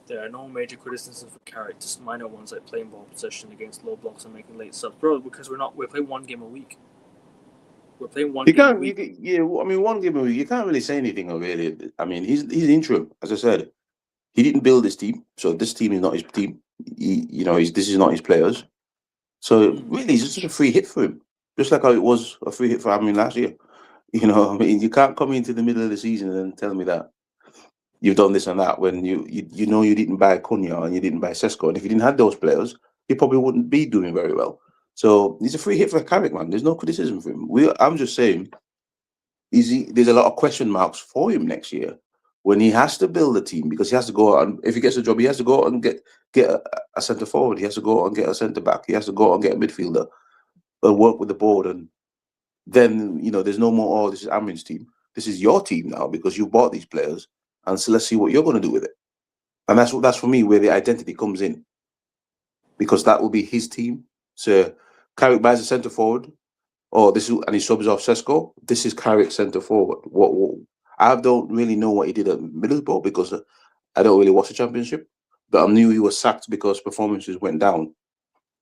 There are no major criticisms for Carrick, just minor ones like playing ball possession against low blocks and making late subs. Bro, because we're playing one game a week. We're playing one game a week. One game a week. You can't really say anything really. I mean, he's interim, as I said. He didn't build this team, so this team is not his team. This is not his players. So really, it's just a free hit for him, just like how it was a free hit for Amrin last year. You can't come into the middle of the season and tell me that you've done this and that when you didn't buy Cunha and you didn't buy Sesko, and if you didn't have those players, you probably wouldn't be doing very well. So he's a free hit for Carrick, man. There's no criticism for him. I'm just saying, there's a lot of question marks for him next year when he has to build a team, because he has to go out and, if he gets a job, he has to go out and get a centre forward. He has to go out and get a centre back. He has to go out and get a midfielder and work with the board. And then, there's no more, this is Amrin's team. This is your team now because you bought these players. And so let's see what you're going to do with it. And that's for me where the identity comes in, because that will be his team. So Carrick buys a centre forward, and he subs off Sesko. This is Carrick centre forward. What I don't really know what he did at Middlesbrough, because I don't really watch the Championship, but I knew he was sacked because performances went down.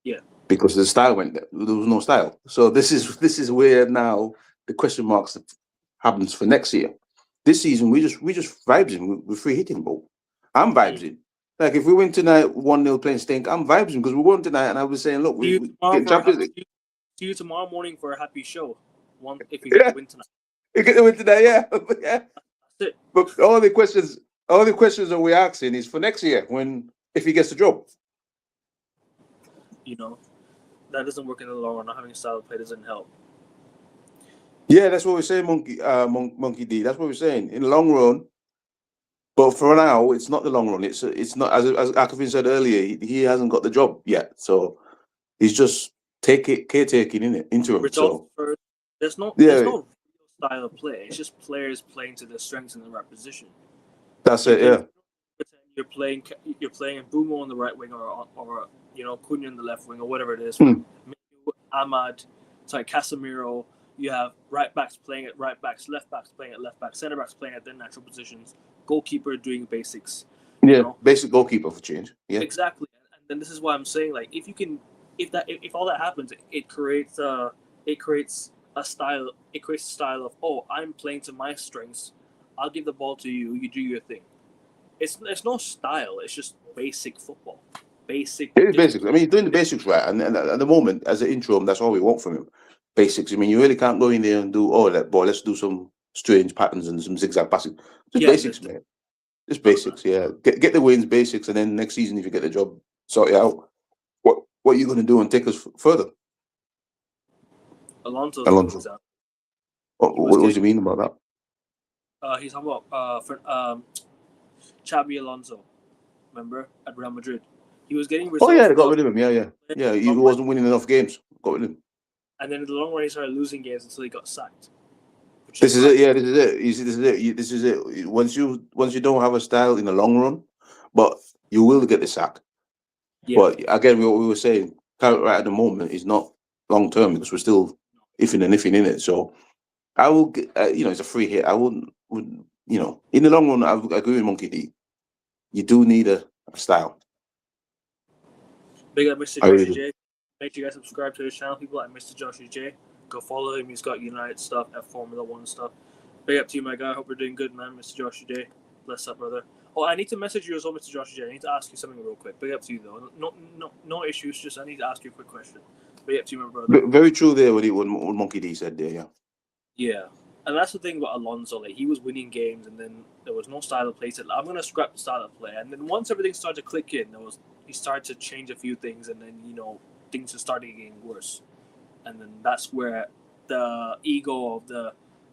Yeah. Because the style went down. There was no style. So this is where now the question marks happens for next year. This season we just vibes him. We're free hitting ball. I'm vibes in. Like if we win tonight 1-0 playing stink, I'm vibes in because we won tonight, and I was saying, look, we get Champions League. See you tomorrow morning for a happy show. If we get to win tonight. You get to win tonight, yeah. Yeah. That's it. But all the questions that we're asking is for next year if he gets the job. That doesn't work in the long run. Not having a style of play doesn't help. Yeah, that's what we're saying, Monkey D. That's what we're saying in the long run. But for now, it's not the long run. It's not, as Akafin said earlier. He hasn't got the job yet, so he's just caretaking in it into him. So there's no real style of play. It's just players playing to their strengths in the right position. That's it. Yeah. You're playing Bumo on the right wing, or Cunha on the left wing, or whatever it is. Ahmad, Casemiro. You have right backs playing at right backs, left backs playing at left backs, centre backs playing at their natural positions, goalkeeper doing basics. Yeah, basic goalkeeper for change. Yeah, exactly. And then this is why I'm saying, like, if all that happens, it creates a style. It creates a style of, oh, I'm playing to my strengths. I'll give the ball to you. You do your thing. It's no style. It's just basic football. Basic. It is basics. I mean, he's doing the basics right, and at the moment, as an interim, that's all we want from him. Basics. I mean, you really can't go in there and do, let's do some strange patterns and some zigzag passing. Just basics, man. Just basics, yeah. Get the wins, basics, and then next season, if you get the job, sort it out. What are you going to do and take us further? Alonso's a good Alonso. example. What do you mean about that? He's talking about Xabi Alonso. Remember at Real Madrid, he was getting results. Oh yeah, they got rid of him. Yeah. He wasn't winning enough games. Got rid of him. And then in the long run, he started losing games until he got sacked. This is it. Yeah, this is it. You see, this is it. Once you don't have a style in the long run, but you will get the sack. Yeah. But again, what we were saying, right at the moment is not long term because we're still iffing in it. So I will, it's a free hit. I wouldn't, in the long run, I agree with Monkey D. You do need a style. Big up Mr. Joshy J. Make sure you guys subscribe to his channel, people like Mr. Joshy J. Go follow him. He's got United stuff, Formula One stuff. Big up to you, my guy. Hope you're doing good, man, Mr. Joshy J. Bless up, brother. Oh, I need to message you as well, Mr. Joshy J. I need to ask you something real quick. Big up to you, though. No issues. Just I need to ask you a quick question. Big up to you, my brother. Very true there. What Monkey D said there, yeah. Yeah. And that's the thing about Alonso. Like, he was winning games, and then there was no style of play. He said, I'm going to scrap the style of play. And then once everything started to click in, he started to change a few things, and then, things just started getting worse. And then that's where the ego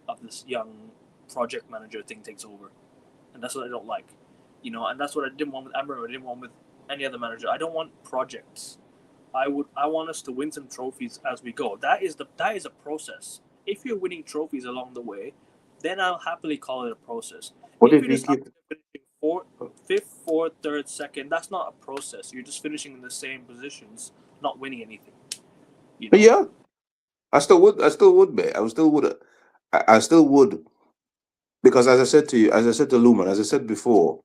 of this young project manager thing takes over. And that's what I don't like. And that's what I didn't want with Amber. I didn't want with any other manager. I don't want projects. I want us to win some trophies as we go. That is a process. If you're winning trophies along the way, then I'll happily call it a process. What if if you're just finishing fifth, fourth, third, second, that's not a process. You're just finishing in the same positions, not winning anything. Yeah, I still would, mate. I still would, because as I said to Luman, as I said before,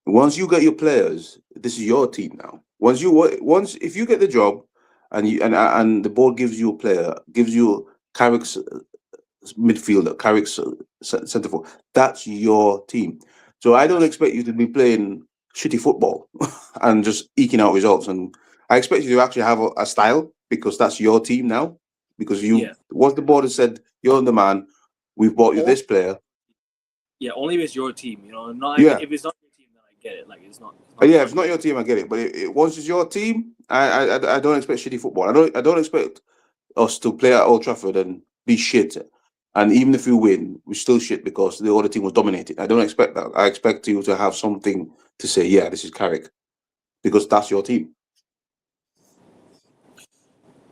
once you get your players, this is your team now. If you get the job, and the board gives you a player, gives you Carrick's midfielder, Carrick's centre forward, that's your team. So I don't expect you to be playing shitty football and just eking out results. And I expect you to actually have a style, because that's your team now. Because once the board has said you're the man, we've bought you this player. Yeah, only if it's your team, If it's not your team, then I get it. Like it's not if it's not your team, I get it. But once it's your team, I don't expect shitty football. I don't expect us to play at Old Trafford and be shit. And even if we win, we're still shit because the other team was dominated. I don't expect that. I expect you to have something to say, yeah, this is Carrick, because that's your team.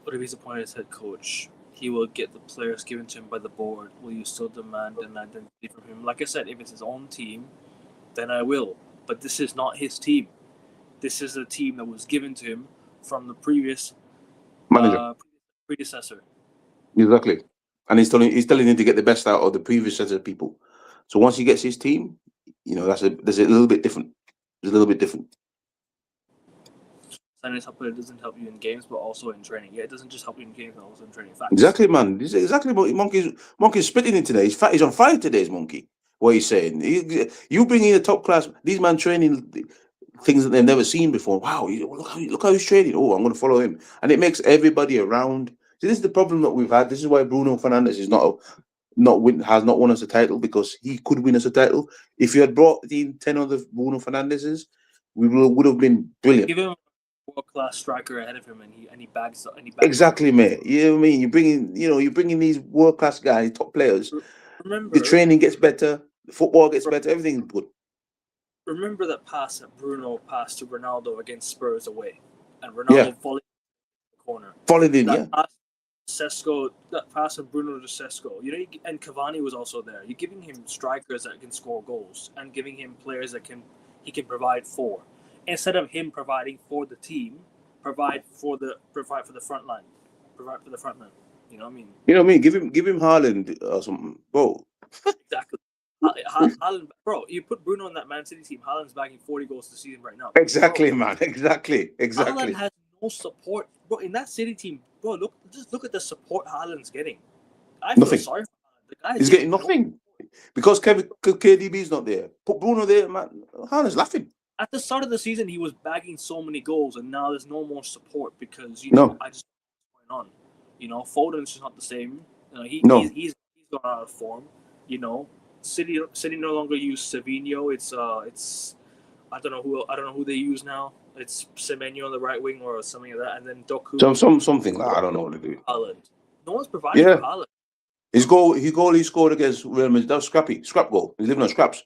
But if he's appointed as head coach, he will get the players given to him by the board. Will you still demand an identity from him? Like I said, if it's his own team, then I will. But this is not his team. This is a team that was given to him from the previous manager, predecessor. Exactly. And he's telling him to get the best out of the previous set of people. So once he gets his team, there's a little bit different. It's a little bit different. It doesn't help you in games, but also in training. Yeah, it doesn't just help you in games, but also in training. Facts. Exactly, man. This is exactly what Monkey's spitting in today. He's on fire today, Monkey. What he's saying. You bring in a top class. These man training things that they've never seen before. Wow, look how he's training. Oh, I'm going to follow him, and it makes everybody around. See, this is the problem that we've had. This is why Bruno Fernandes is has not won us a title, because he could win us a title. If you had brought in 10 other Bruno Fernandeses, we would have been brilliant. Give him a world-class striker ahead of him, and he bags. Exactly, mate. You know what I mean? You're bringing these world-class guys, top players. Remember, the training gets better, the football gets better, everything's good. Remember that pass that Bruno passed to Ronaldo against Spurs away, and Ronaldo volleyed in the corner. Followed in, That pass from Bruno to Sesko. And Cavani was also there. You're giving him strikers that can score goals, and giving him players that he can provide for. Instead of him providing for the team, provide for the front line. Provide for the front line. You know what I mean? You know what I mean? Give him Haaland or something, bro. Exactly. Haaland, bro. You put Bruno in that Man City team. Haaland's bagging 40 goals this season right now. Exactly, bro. Man. Exactly. Haaland has no support, bro. In that City team, bro. Look at the support Haaland's getting. I feel sorry for Haaland. The guy He's getting nothing because KDB's not there. Put Bruno there, man. Haaland's laughing. At the start of the season, he was bagging so many goals, and now there's no more support because I just don't know what's going on. Foden's just not the same. He's gone out of form. City no longer use Savinho. It's I don't know who they use now. It's Semenyo on the right wing or something like that, and then Doku. Something like I don't know what to do. Haaland. No one's providing Yeah. for Haaland. His goal he scored against Real Madrid. That was scrap goal. He's living on scraps.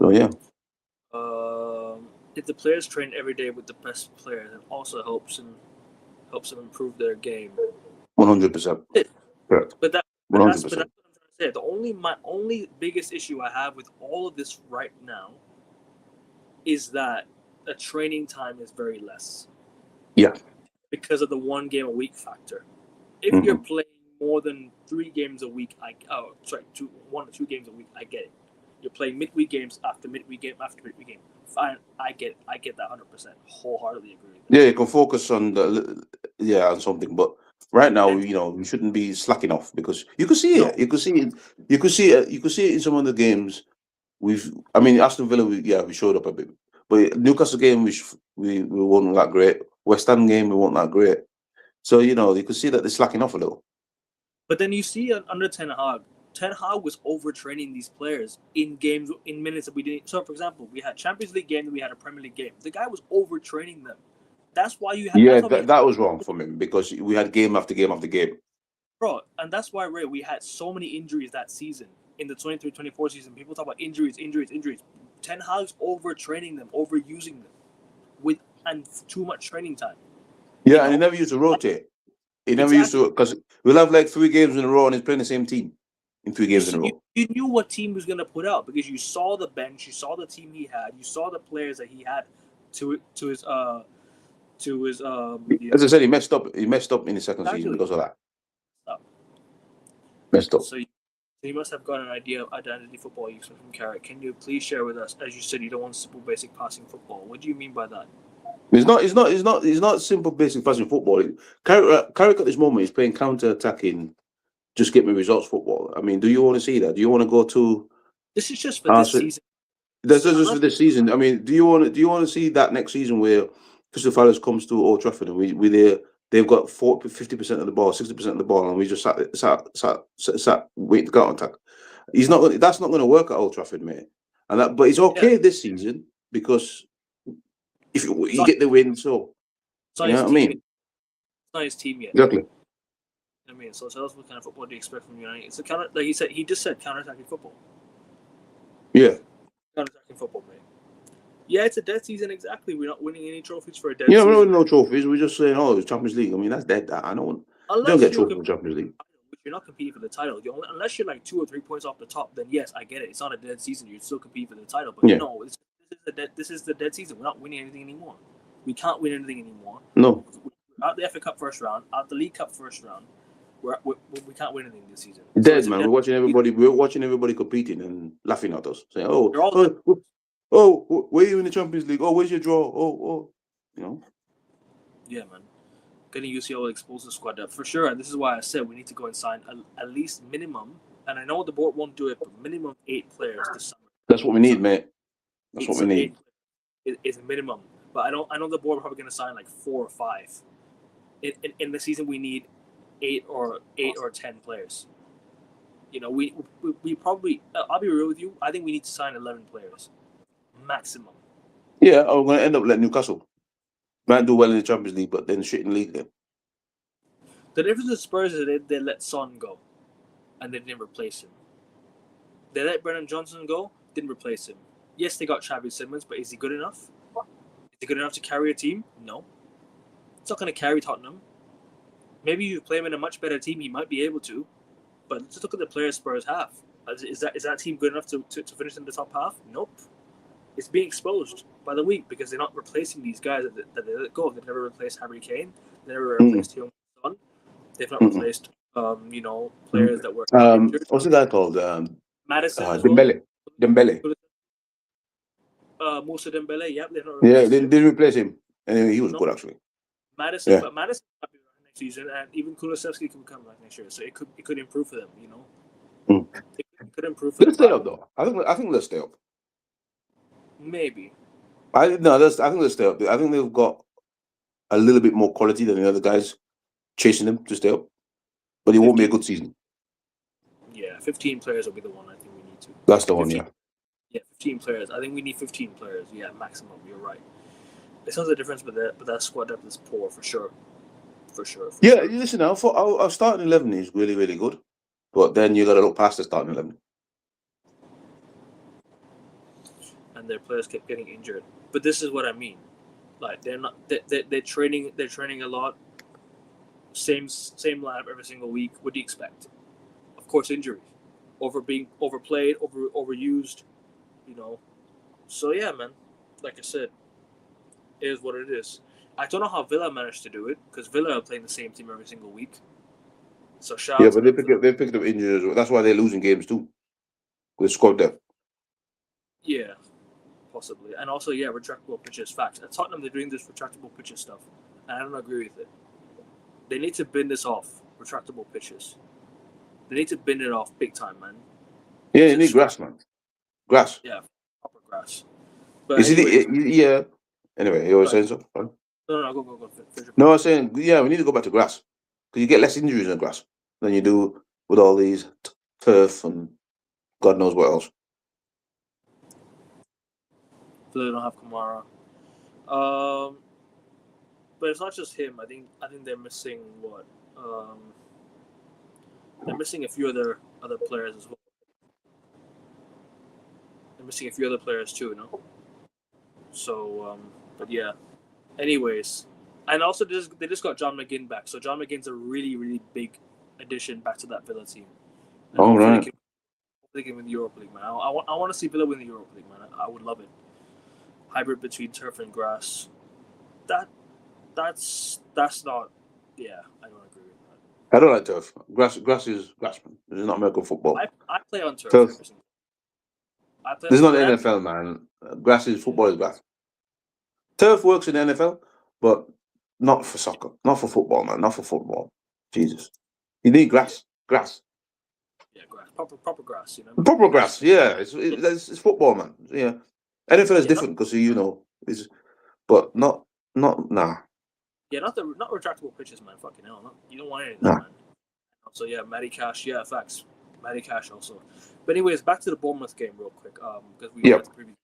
So yeah. If the players train every day with the best players, it also helps them improve their game. 100%. Correct. But that's 100%. what I'm trying to say. My only biggest issue I have with all of this right now is that the training time is very less. Yeah. Because of the 1 game a week factor. If you're playing more than 3 games a week, 1 or 2 games a week, I get it. You're playing midweek games after midweek game after midweek game. Fine, I get that 100%. Wholeheartedly agree with that. Yeah, you can focus on on something, but right now, we shouldn't be slacking off because you could see it. You could see it. You could see it. You could see it in some of the games. Aston Villa, we showed up a bit, but Newcastle game, we weren't that great. West Ham game, we weren't that great. So you could see that they're slacking off a little. But then you see under Ten Hag. Ten Hag was overtraining these players in games, in minutes that we didn't. So, for example, we had Champions League game and we had a Premier League game. The guy was overtraining them. That's why you had. Yeah, that was wrong from him because we had game after game after game. Bro, and that's why, Ray, we had so many injuries that season. In the 23-24 season, people talk about injuries. Ten Hag's overtraining them, overusing them, and too much training time. Yeah, and he never used to rotate. He never used to, because we'll have like 3 games in a row and he's playing the same team in 3 games in a row. You knew what team he was going to put out because you saw the bench, you saw the team he had, you saw the players that he had to his. As I said, he messed up. He messed up in the second season because of that. Messed up. So you must have got an idea of identity football you expect from Carrick. Can you please share with us? As you said, you don't want simple, basic passing football. What do you mean by that? It's not simple, basic passing football. Carrick at this moment is playing counter-attacking, just get me results football. Do you want to see that? Do you want to go to? This is just for this season. That's just for this season. Do you want to see that next season where Crystal Palace comes to Old Trafford and they've got 50% of the ball, 60% of the ball, and we just sat waiting to counter attack. That's not going to work at Old Trafford, mate. But it's okay this season because if you get the win, so you know what I mean. It's not his team yet. Exactly. So tell us what kind of football do you expect from United? It's a counter, like he said. He just said counter-attacking football. Yeah. Counter-attacking football, mate. Yeah, it's a dead season. Exactly. We're not winning any trophies for a dead season. Yeah, we're not winning no trophies. We're just saying, it's Champions League. That's dead. I don't get trophies for Champions League. You're not competing for the title. Unless you're like 2 or 3 points off the top, then yes, I get it. It's not a dead season. You'd still compete for the title. But no, this is the dead season. We're not winning anything anymore. We can't win anything anymore. No. We're out the FA Cup first round, out the League Cup first round. We can't win anything this season. Dead, man. We're watching everybody competing and laughing at us, saying, where are you in the Champions League? Oh, where's your draw? Yeah, man. Getting UCL explosive squad depth for sure. And this is why I said we need to go and sign at least minimum. And I know the board won't do it, but minimum 8 players this summer. That's what we need, mate. That's what we need. Is a minimum, but I know the board are probably going to sign like 4 or 5. In the season, we need 8 or 10 players. We probably. I'll be real with you. I think we need to sign 11 players, maximum. Yeah, I'm going to end up letting Newcastle. Might do well in the Champions League, but then shit in the league then. The difference with Spurs is they let Son go, and they didn't replace him. They let Brennan Johnson go, didn't replace him. Yes, they got Travis Simmons, but is he good enough? Is he good enough to carry a team? No. He's not going to carry Tottenham. Maybe you play him in a much better team, he might be able to. But just look at the players Spurs have. Is that team good enough to finish in the top half? Nope. It's being exposed by the week because they're not replacing these guys that they let go. They've never replaced Harry Kane. They never replaced Heung-min Son. They've not replaced, players that were. What's the guy called? Madison. Dembele. Moussa Dembele. Yep. They didn't replace him, and he was good actually. Madison, but Madison might be back next season, and even Kulusevski can come back next year, so it could improve for them. It could improve for them. They'll stay up though. I think they'll stay up. Maybe. I think they'll stay up. I think they've got a little bit more quality than the other guys chasing them to stay up, but it won't be a good season. 15 players will be the one I think we need to. That's the one, 15, yeah. Yeah, 15 players. I think we need 15 players. Yeah, maximum. You're right. It sounds the difference, but that squad depth is poor for sure. For sure. Yeah, listen, I thought our starting 11 is really, really good. But then you got to look past the starting 11. And their players kept getting injured. But this is what I mean. Like they're not. They're training. They're training a lot. Same lineup every single week. What do you expect? Of course, injuries, being overplayed, overused. You know. So yeah, man. Like I said, it is what it is. I don't know how Villa managed to do it because Villa are playing the same team every single week. So shout out Yeah, to but they picked up injuries as well. That's why they're losing games too. With squad depth. Yeah, possibly. And also, yeah, retractable pitches. Facts. At Tottenham, they're doing this retractable pitches stuff. And I don't agree with it. They need to bin this off, retractable pitches. They need to bin it off big time, man. Yeah, you need grass, man. Grass. Yeah, proper grass. But You see, anyways, yeah. Anyway, you were saying something? No, go. No, I was saying, yeah, we need to go back to grass. Because you get less injuries on grass than you do with all these turf and God knows what else. So they don't have Kamara. But it's not just him. I think they're missing what? They're missing a few other players as well. They're missing a few other players too, you know. So, but yeah. Anyways, and also they just got John McGinn back. So John McGinn's a really, really big addition back to that Villa team. And All right. They can win the Europa League, man. I want to see Villa win the Europa League, man. I would love it. Hybrid between turf and grass. That's not. Yeah, I don't agree with that. I don't like turf. Grass is grass, man. It's not American football. I play on turf. Turf. This is not the turf. NFL, man. Grass is football is grass. Turf works in the NFL, but not for soccer, not for football, man. Not for football. Jesus, you need grass. Grass. Yeah, grass. Proper grass. You know. Proper grass. Yeah, it's football, man. Yeah, NFL is different because but not nah. Yeah, not retractable pitches, man. Fucking hell, you don't want any of that, Nah. man. So yeah, Matty Cash. Yeah, facts. Matty Cash also. But anyways, back to the Bournemouth game real quick. Because we had the previous.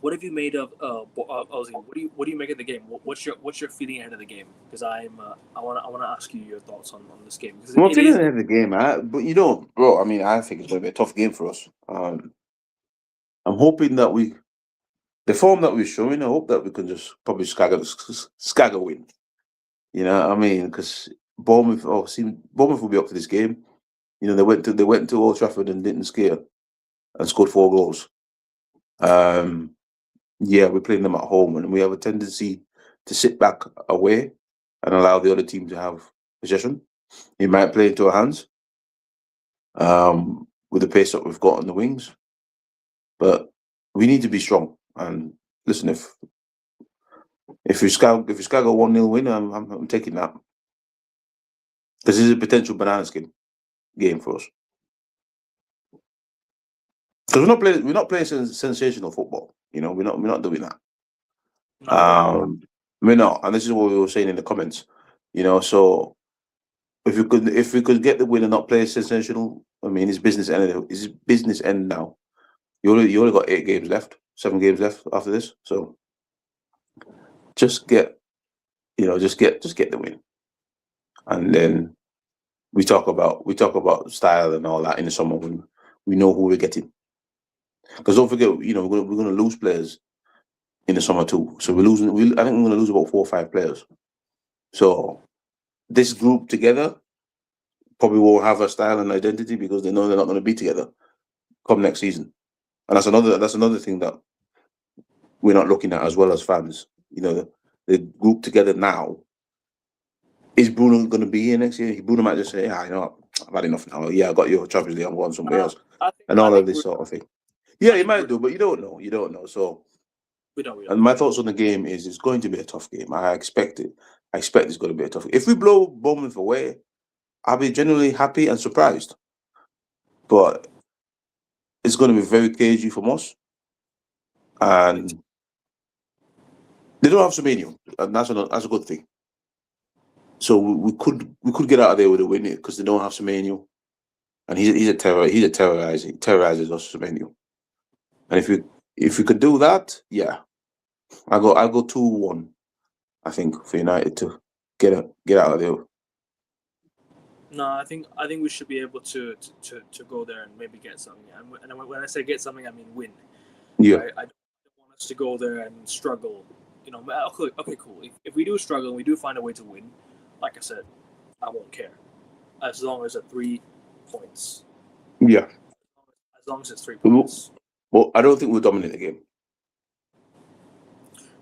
What have you made of Ozzy? What do you make of the game? What's your feeling ahead of the game? Because I want to ask you your thoughts on this game. Well, feeling ahead of the game, but you know, bro. I mean, I think it's going to be a tough game for us. I'm hoping that the form that we're showing, I hope that we can just probably skag a win. You know what I mean? Because Bournemouth will be up for this game. You know, they went to Old Trafford and didn't scare and scored 4 goals. Yeah, we're playing them at home, and we have a tendency to sit back away and allow the other team to have possession. It might play into our hands with the pace that we've got on the wings, but we need to be strong. And listen, if we skag a 1-0 win, I'm taking that because this is a potential banana skin game for us. Because we're not playing sensational football. You know, we're not doing that. We're not, and this is what we were saying in the comments. You know, so if we could get the win and not play sensational, I mean, it's business end. It's business end now. You only got 8 games left, 7 games left after this. So just get the win, and then we talk about style and all that in the summer when we know who we're getting. Because don't forget, you know, we're going to lose players in the summer too. So I think we're going to lose about 4 or 5 players. So this group together probably won't have a style and identity because they know they're not going to be together come next season. And that's another thing that we're not looking at as well as fans. You know, the group together now. Is Bruno going to be here next year? Bruno might just say, "Yeah, you know what? I've had enough now. Yeah, I got your Champions League. I'm going somewhere else," and all of this sort of thing. Yeah, he might do, but you don't know. You don't know. So, we don't. And my thoughts on the game is it's going to be a tough game. I expect it. I expect it's going to be a tough game. If we blow Bournemouth away, I'll be genuinely happy and surprised. But it's going to be very cagey from us. And they don't have Semenyo, and that's a good thing. So we could get out of there with a win because they don't have Semenyo. and he's a terror. He terrorizes us, Menu. And if we could do that, yeah, I'll go 2-1. I think for United to get out of there. No, I think we should be able to go there and maybe get something. And when I say get something, I mean win. Yeah. Right? I don't want us to go there and struggle. You know, okay, cool. If we do struggle and we do find a way to win, like I said, I won't care. As long as it's 3 points. Yeah. As long as it's 3 points. Well, I don't think we'll dominate the game.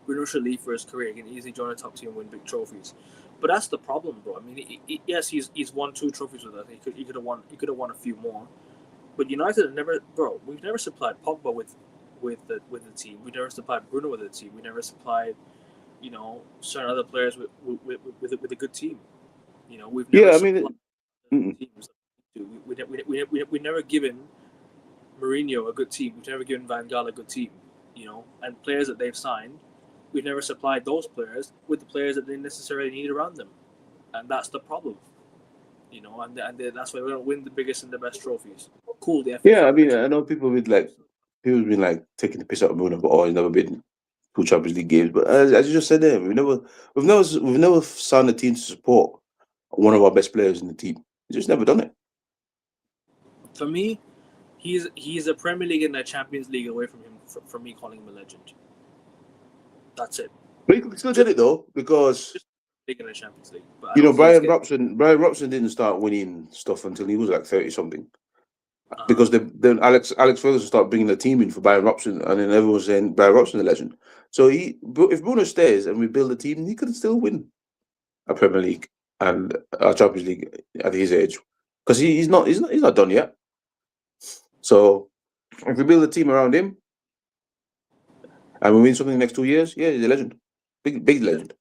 Bruno should leave for his career. He can easily join a top team and win big trophies. But that's the problem, bro. I mean, yes, he's won 2 trophies with us. He could have won a few more. But United have never, bro. We've never supplied Pogba with the team. We never supplied Bruno with the team. We never supplied, you know, certain other players with a good team. You know, we've never teams. We never given Mourinho a good team. We've never given Van Gaal a good team. You know, and players that they've signed, we've never supplied those players with the players that they necessarily need around them, and that's the problem. You know, and that's why we don't win the biggest and the best trophies. Cool, the FA. Yeah, I mean, I know people been like taking the piss out of Bruno, but he's never been to Champions League games. But as you just said there, we've never signed a team to support one of our best players in the team. We've just never done it. For me, he's a Premier League and a Champions League away from him. From me calling him a legend. That's it. But he still did it though, because in the Champions League. But you know, Brian Robson didn't start winning stuff until he was like 30 something. Because then Alex Ferguson started bringing the team in for Brian Robson, and then everyone was saying Brian Robson's a legend. So if Bruno stays and we build a team, he could still win a Premier League and a Champions League at his age, because he's not done yet. So if we build a team around him and we win something in the next 2 years, yeah, he's a legend, big legend,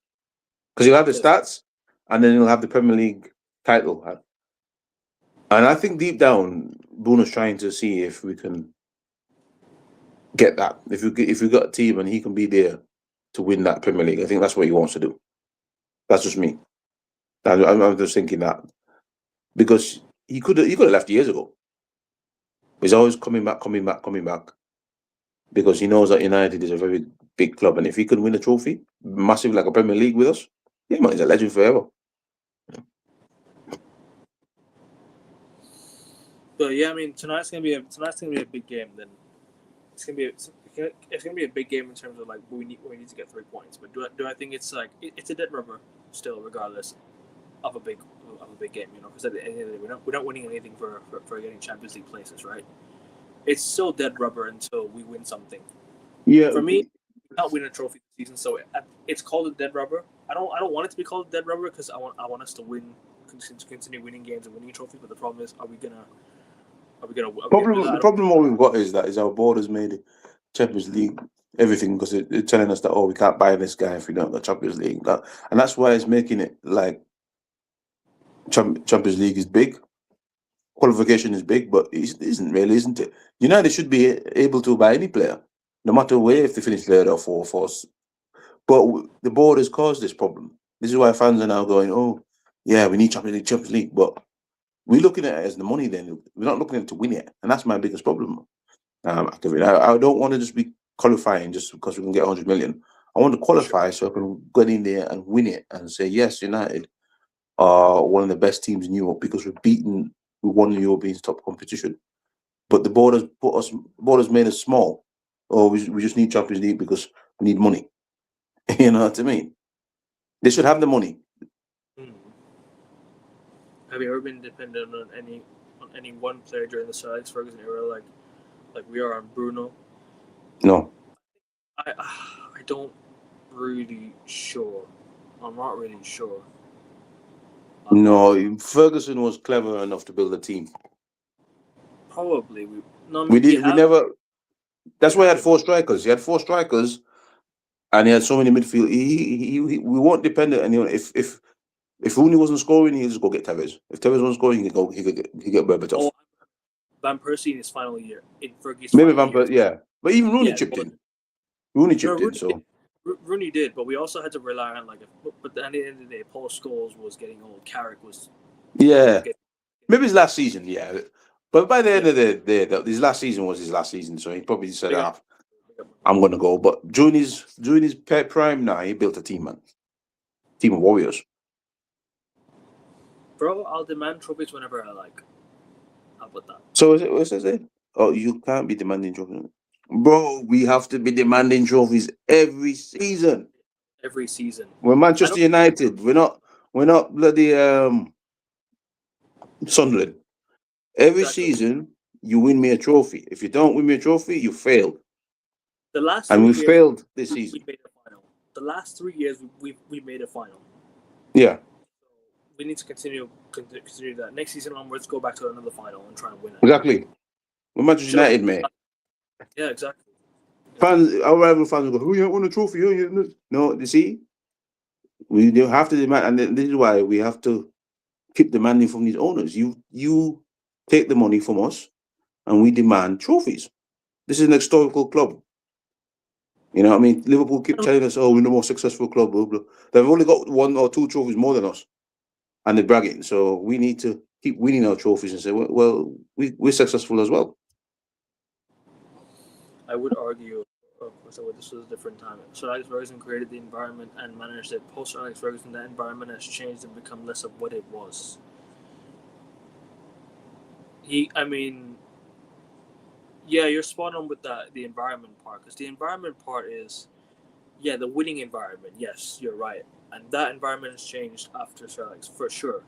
because he'll have the stats, and then he'll have the Premier League title. And I think deep down, Bruno's trying to see if we can get that. If we got a team and he can be there to win that Premier League, I think that's what he wants to do. That's just me. I'm just thinking that, because he could have left years ago. He's always coming back, because he knows that United is a very big club, and if he can win a trophy, massive like a Premier League with us, yeah, man, he's a legend forever. But yeah, I mean, tonight's gonna be a big game. Then it's gonna be a big game in terms of like we need to get 3 points. But do I think it's like it's a dead rubber still, regardless of a big game? You know, because at the end of the day, we're not winning anything for getting Champions League places, right? It's still dead rubber until we win something. Yeah. For me, we not win a trophy this season, so it's called a dead rubber. I don't want it to be called a dead rubber, because I want us to continue winning games and winning trophies. But the problem is, are we gonna? The problem what we've got is our board has made Champions League everything, because it's telling us that we can't buy this guy if we don't got Champions League. And that's why it's making it like Champions League is big, qualification is big, but it isn't really, isn't it? United should be able to buy any player, no matter where, if they finish third or fourth. But the board has caused this problem. This is why fans are now going, oh, yeah, we need Champions League. But we're looking at it as the money then. We're not looking at it to win it. And that's my biggest problem. I don't want to just be qualifying just because we can get 100 million. I want to qualify so I can get in there and win it and say, yes, United are one of the best teams in Europe because we won the European top competition. But the board has made us small. Or we just need Champions League because we need money. You know what I mean? They should have the money. Have you ever been dependent on any one player during the Sir Alex Ferguson era, like we are on Bruno? No. I don't really sure. I'm not really sure. No, Ferguson was clever enough to build a team. Probably we never. That's why he had 4 strikers. He had 4 strikers, and he had so many midfield. We weren't dependent on anyone. If Rooney wasn't scoring, he'd just go get Tevez. If Tevez wasn't scoring, he could get Berbatov. Van Persie in his final year, in Fergie's maybe Van Persie, yeah. But even Rooney chipped in. Rooney did, but we also had to rely on but at the end of the day, Paul Scholes was getting old. Carrick was. Yeah. Maybe his last season, yeah. But by the end of the day, his last season was his last season, so he probably said, Big up. I'm going to go. But during his prime now, he built a team, man. Team of warriors. Bro, I'll demand trophies whenever I like. How about that? So what's it? Oh, you can't be demanding trophies. Bro, we have to be demanding trophies every season. Every season. We're Manchester United. We're not bloody Sunderland. Every season, you win me a trophy. If you don't win me a trophy, you failed. The last and we 3 years, failed this season. We made a final. The last 3 years, we made a final. Yeah. We need to continue that. Next season onwards, go back to another final and try and win it. Exactly. We're Manchester United, mate. Yeah, exactly. Fans, our rival fans will go, "Oh, you don't won a trophy." Oh, you no, you see, we do have to demand, and this is why we have to keep demanding from these owners. You take the money from us, and we demand trophies. This is an historical club. You know what I mean? Liverpool keep telling us, "Oh, we're the most successful club." Blah, blah. They've only got 1 or 2 trophies more than us, and they're bragging. So we need to keep winning our trophies and say, "Well, we're successful as well." I would argue, of course, this was a different time. Sir Alex Ferguson created the environment and managed it. Post Sir Alex Ferguson, that environment has changed and become less of what it was. Yeah, you're spot on with the environment part, because the environment part is, the winning environment. Yes, you're right, and that environment has changed after Sir Alex for sure.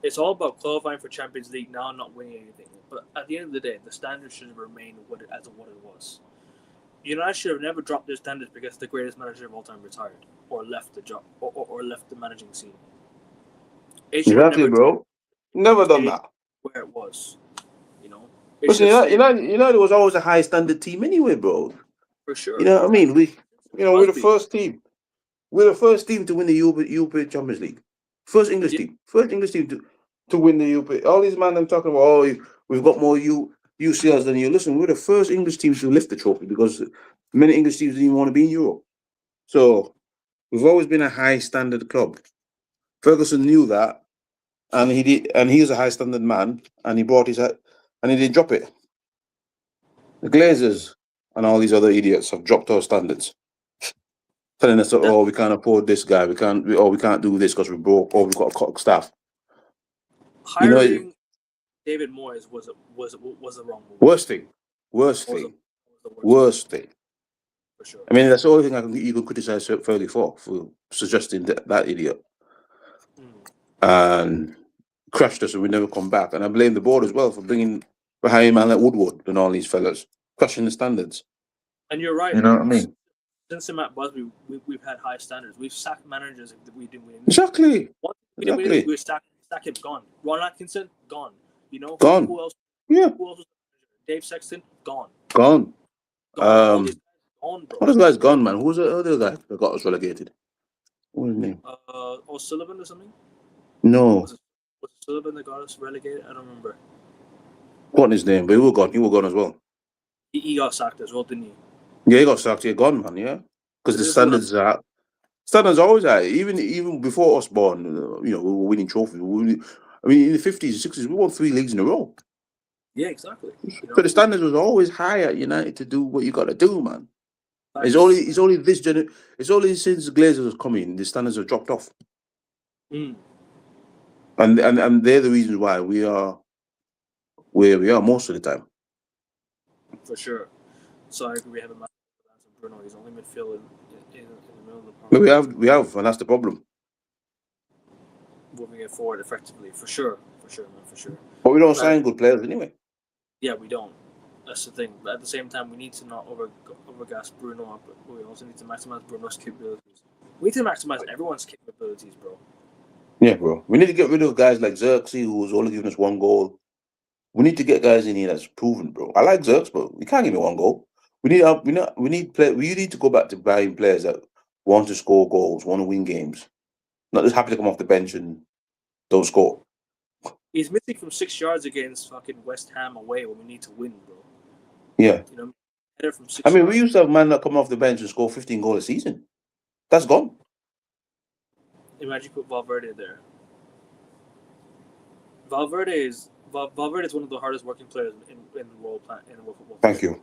It's all about qualifying for Champions League now, not winning anything. But at the end of the day, the standard should remain what it was. United should have never dropped their standards because the greatest manager of all time retired or left the job or left the managing scene. Exactly, bro. Never done that. Where it was, you know. Listen, United was always a high standard team anyway, bro. For sure. You know what I mean? We're the first team. We're the first team to win the European Champions League. First English team. First English team to win the European. All these men I'm talking about, oh, we've got more UCLs than you. Listen, we're the first English team to lift the trophy because many English teams didn't even want to be in Europe. So we've always been a high standard club. Ferguson knew that, and he did, and he was a high standard man, and he brought his and he didn't drop it. The Glazers and all these other idiots have dropped our standards, telling us, "Oh, we can't afford this guy. We can't do this because we're broke. Or we've got a cut staff." Hiring David Moyes was the wrong move. Worst thing. For sure. I mean, that's the only thing you can criticize Fergie for suggesting that idiot. And crashed us and we never come back. And I blame the board as well for bringing behind a man like Woodward and all these fellas, crashing the standards. And you're right. You know what I mean? Since Matt Busby, we've had high standards. We've sacked managers if we didn't win. Exactly. We sack him, gone. Ron Atkinson, gone. You know, gone. Who else? Yeah. Who else was Dave Sexton, gone. Gone. All these guys gone, bro. All those guys gone, man. Who was the other guy that got us relegated? What was his name? O'Sullivan or something? No. Was it Sullivan that got us relegated? I don't remember. What his name? But he was gone. He was gone as well. He got sacked as well, didn't he? Yeah, he got sacked. He gone, man. Yeah, because the standards are always high. Even before us born, we were winning trophies. In the 50s and 60s, we won 3 leagues in a row. Yeah, exactly. But the standards was always high at United to do what you got to do, man. It's only this generation. It's only since Glazers has come in, the standards have dropped off. And they're the reasons why we are where we are most of the time. For sure. So I agree. We have a man Bruno. He's only midfield in the middle of the park. But we have, and that's the problem. Moving it forward effectively, for sure, man, for sure. But we don't sign good players anyway. Yeah, we don't. That's the thing. But at the same time, we need to not overgas Bruno up. But we also need to maximize Bruno's capabilities. We need to maximize everyone's capabilities, bro. Yeah, bro. We need to get rid of guys like Xerxes, who's only giving us 1 goal. We need to get guys in here that's proven, bro. I like Xerxes, but we can't give me 1 goal. We need to go back to buying players that want to score goals, want to win games, not just happy to come off the bench and don't score. He's missing from 6 yards against fucking West Ham away when we need to win, bro. Yeah. Header from 6 yards. We used to have man that come off the bench and score 15 goals a season. That's gone. Imagine put Valverde there. Valverde Valverde is one of the hardest working players in world football. Thank you.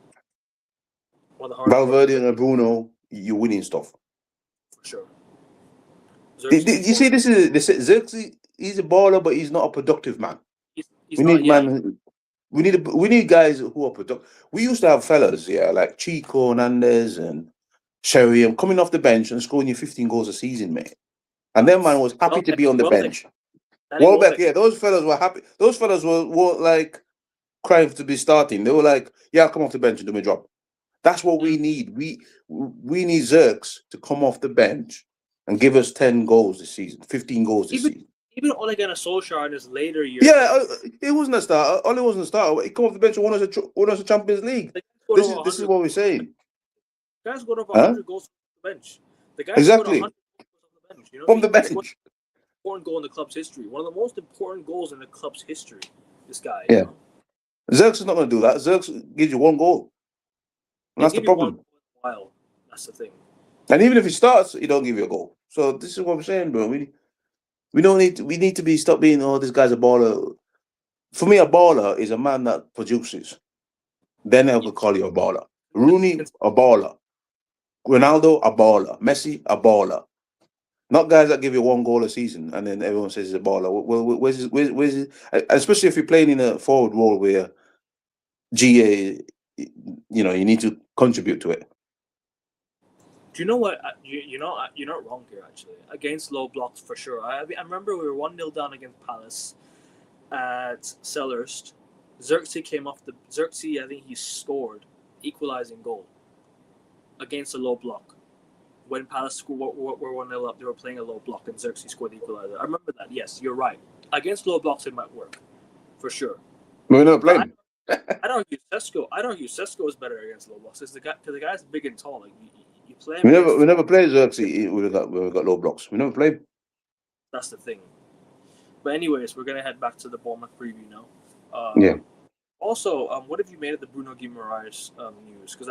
One of the hardest Valverde and Bruno, you're winning stuff. for sure. You see, this is Xerxes. He's a baller, but he's not a productive man. He's We not, need man. We need guys who are productive. We used to have fellas, yeah, like Chico Hernandez and Sherry, coming off the bench and scoring you 15 goals a season, mate. And then man was happy to be on the bench. Welbeck, yeah, those fellas were happy. Those fellas were like crying to be starting. They were like, "Yeah, I'll come off the bench and do my job." That's what we need. We need Xerxes to come off the bench and give us 10 goals this season, 15 goals this season. Even Ole Gunnar Solskjaer in his later years. Yeah, it wasn't a starter. Ole wasn't a starter. He come off the bench and won us a Champions League. This is what we're saying. The guys got over 100 goals from the bench. The guys exactly. got 100 goals from the bench. You know, from the bench. Important goal in the club's history. One of the most important goals in the club's history. This guy. Yeah. You know? Xerxes is not going to do that. Xerxes gives you one goal. And that's the problem. While. That's the thing. And even if he starts, he don't give you a goal. So this is what I'm saying, bro. We don't need to, we need to be stop being, oh, this guy's a baller. For me, a baller is a man that produces. Then I could call you a baller. Rooney, a baller. Ronaldo, a baller. Messi, a baller. Not guys that give you one goal a season and then everyone says he's a baller. Well, where's his, especially if you're playing in a forward role where GA, you need to contribute to it. Do you know what? You're not wrong here, actually. Against low blocks, for sure. I remember we were 1-0 down against Palace at Selhurst. Xerxes came off the... Xerxes, I think he scored equalising goal against a low block. When Palace were 1-0 up, they were playing a low block and Xerxes scored the equaliser. I remember that. Yes, you're right. Against low blocks, it might work. For sure. We're not playing. I'd argue Sesko is better against low blocks. Because the guy's big and tall. Like, you play him. We never played Xerxes. We've got low blocks. We never played. That's the thing. But anyways, we're gonna head back to the Bournemouth preview now. Yeah. Also, what have you made of the Bruno Guimaraes news? Because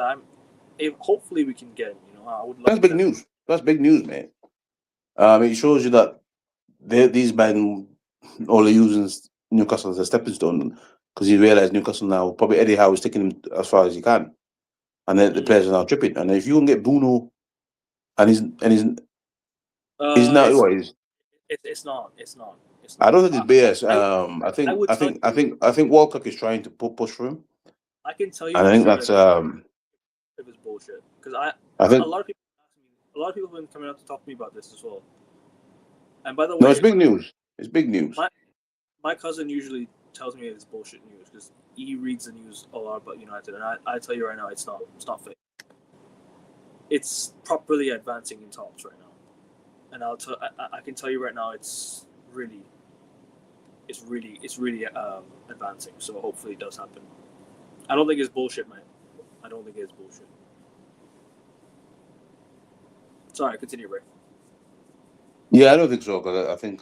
hopefully we can get him. I would love. That's big news. That's big news, man. It shows you that these men all are using Newcastle as a stepping stone because you realise Newcastle now probably Eddie Howe is taking him as far as he can, and then the players are now tripping. And if you can get Bruno, it's not. I don't think it's BS. I think Walcott is trying to push for him. I can tell you. I think that's it was bullshit because I think a lot of people have been coming out to talk to me about this as well. And by the way, no, it's big news. It's big news. My cousin usually tells me it's bullshit news because he reads the news a lot about United, and I tell you right now, it's not fake. It's properly advancing in talks right now, and I can tell you right now, it's really advancing. So hopefully it does happen. I don't think it's bullshit, man. I don't think it's bullshit. Sorry, continue, Ray. Yeah, I don't think so because I think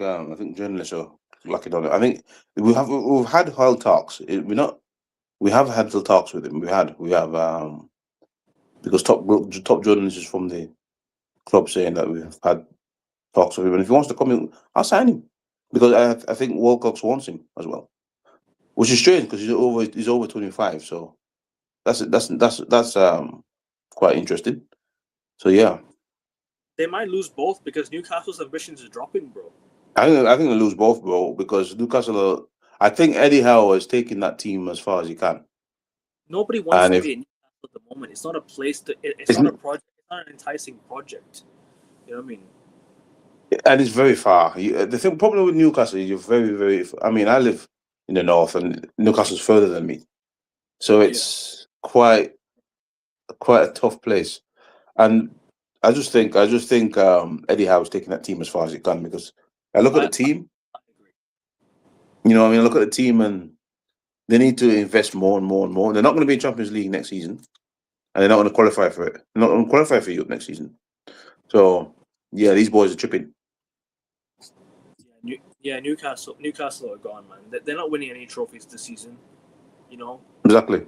journalists are lucky on it. I think we've had held talks. We have had the talks with him. We have because top journalists from the club saying that we've had talks with him, and if he wants to come in, I'll sign him because I think Wilcox wants him as well, which is strange because he's over 25. So that's quite interesting. So yeah. They might lose both because Newcastle's ambitions are dropping, bro. I think they lose both, bro, because Newcastle. I think Eddie Howe is taking that team as far as he can. Nobody wants to be in Newcastle at the moment. It's not a place to. It's not a project. It's not an enticing project. You know what I mean? And it's very far. The problem with Newcastle is you're very, very. I mean, I live in the north, and Newcastle's further than me, so it's quite a tough place, and. I just think Eddie Howe's taking that team as far as he can because I look at the team. I look at the team and they need to invest more and more and more. They're not going to be in Champions League next season, and they're not going to qualify for it. They're not going to qualify for Europe next season. So yeah, these boys are tripping. Yeah, Newcastle are gone, man. They're not winning any trophies this season. Exactly.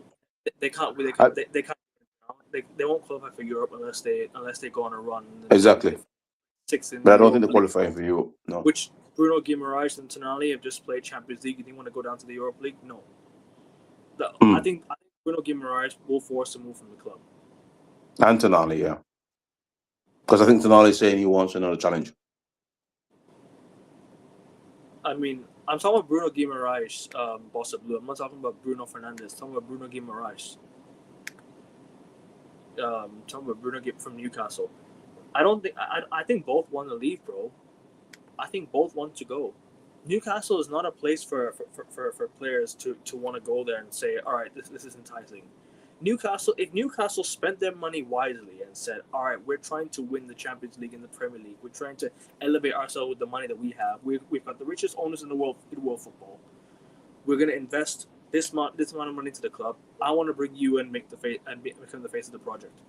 They can't. They won't qualify for Europe unless they go on a run. Exactly. Sixth in but I don't think they're qualifying for Europe. No. Which Bruno Guimaraes and Tonali have just played Champions League. You didn't want to go down to the Europa League? No. I Mm. think Bruno Guimaraes will force a move from the club. And Tonali, yeah. Because I think Tonali is saying he wants another challenge. I mean, I'm talking about Bruno Guimaraes, Boss of Blue. I'm not talking about Bruno Fernandes. I'm talking about Bruno Guimaraes. Talking about Bruno from Newcastle. I think both want to leave, bro. I think both want to go. Newcastle is not a place for players to want to go there and say, all right, this is enticing. If Newcastle spent their money wisely and said, all right, we're trying to win the Champions League and the Premier League, we're trying to elevate ourselves with the money that we have. We've got the richest owners in world football. We're going to invest this amount of money into the club. I want to bring you and become the face of the project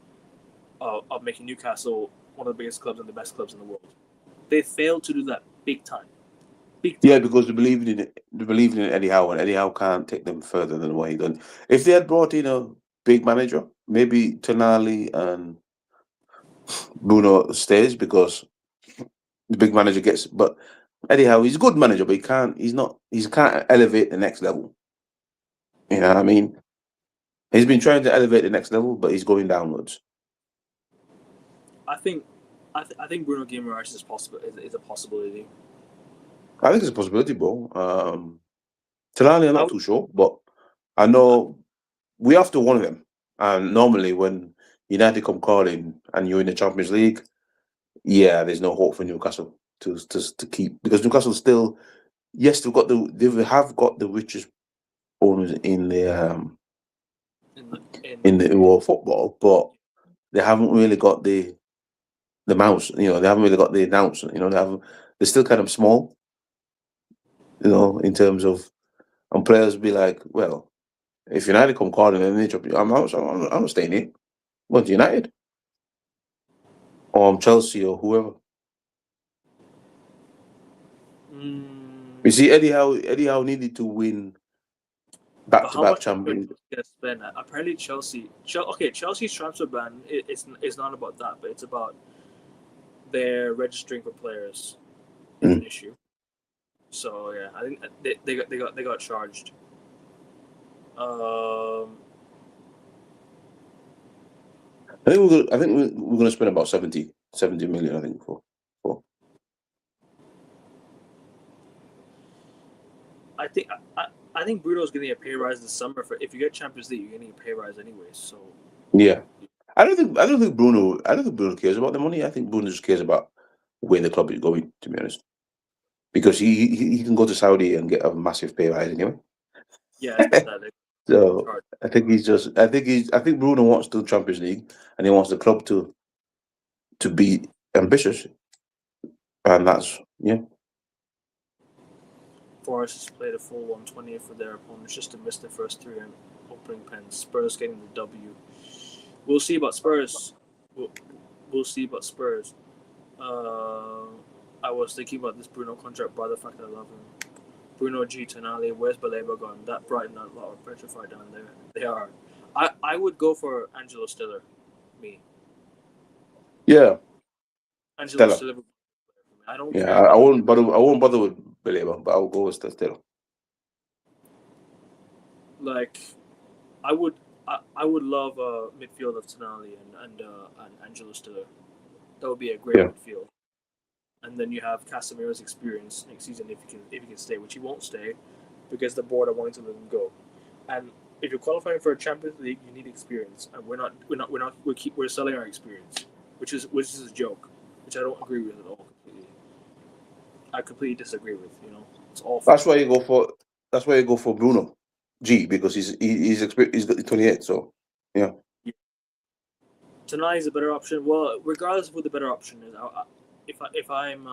of making Newcastle one of the biggest clubs and the best clubs in the world. They failed to do that big time. Yeah, because they believed in it. They believed in Eddie Howe, and Eddie Howe can't take them further than what he done. If they had brought in a big manager, maybe Tonali and Bruno stays because the big manager gets. But Eddie Howe, he's a good manager, but he can't. He's not. He can't elevate the next level. You know what I mean? He's been trying to elevate the next level, but he's going downwards. I think Bruno Guimaraes is possible. Is a possibility. I think it's a possibility, bro. Tonali, I'm not too sure, but I know we have to one of them. And normally, when United come calling and you're in the Champions League, yeah, there's no hope for Newcastle to keep, because Newcastle still, yes, they have got the richest owners in the world football, but they haven't really got the mouse. You know, they haven't really got the ounce. You know, they're still kind of small. You know, in terms of, and players be like, well, if United come calling and they drop you, I'm not staying here. What, United? Or Chelsea or whoever. You see, Eddie Howe needed to win back-to-back Champions. Spend? Apparently, Chelsea's transfer ban is not about that, but it's about their registering for players is an issue. So yeah, I think they got charged. I think we're going to spend about 70 million. I think for. I think Bruno's getting a pay rise this summer. If you get Champions League, you're getting a pay rise anyway. So yeah, I don't think Bruno cares about the money. I think Bruno just cares about where the club is going. To be honest, because he can go to Saudi and get a massive pay rise anyway. Yeah, it's not that. So I think Bruno wants the Champions League and he wants the club to be ambitious, and that's Forest has played a full 120 for their opponents just to miss the first three opening pens. Spurs getting the W. We'll see about Spurs. We'll see about Spurs. I was thinking about this Bruno contract, by the fact that I love him. Bruno G. Tonali, where's Baleba gone? That Brighton are petrified down there. They are. I would go for Angelo Stiller. Me. Yeah. Angelo Stiller. I don't. Yeah, I won't bother with Baleba, but I'll go with Stiller. Like, I would love a midfield of Tonali and Angelo Stiller. That would be a great midfield. And then you have Casemiro's experience next season if he can stay, which he won't stay because the board are wanting to let him go. And if you're qualifying for a Champions League, you need experience, and we're selling our experience, which is a joke, which I don't agree with at all. I completely disagree with. It's all. That's why you go for Bruno G, because he's 28. So yeah. Tonight is a better option. Well, regardless of what the better option is, if I'm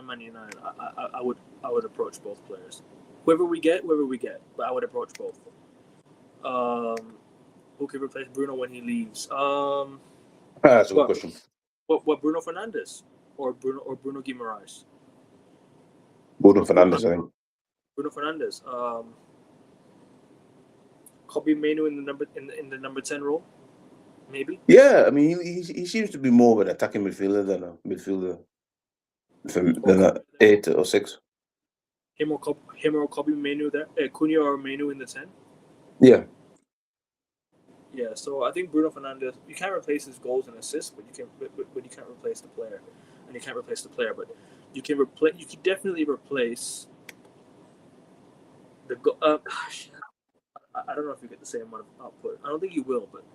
Man United, I would approach both players. Whoever we get, but I would approach both. Who can replace Bruno when he leaves? That's a good question. What Bruno Fernandes or Bruno Guimaraes? Bruno Fernandes, I think. Bruno Fernandes. Kobe Manu in the number 10 role, maybe. Yeah, I mean he seems to be more of an attacking midfielder than a midfielder than an 8 or 6. him or Kobe Manu there, Cunha or Manu in the 10. Yeah. Yeah, so I think Bruno Fernandes, you can't replace his goals and assists, but you can't replace the player, and you can't replace the player, but you can replace. You can definitely replace the go. I don't know if you get the same amount of output. I don't think you will, but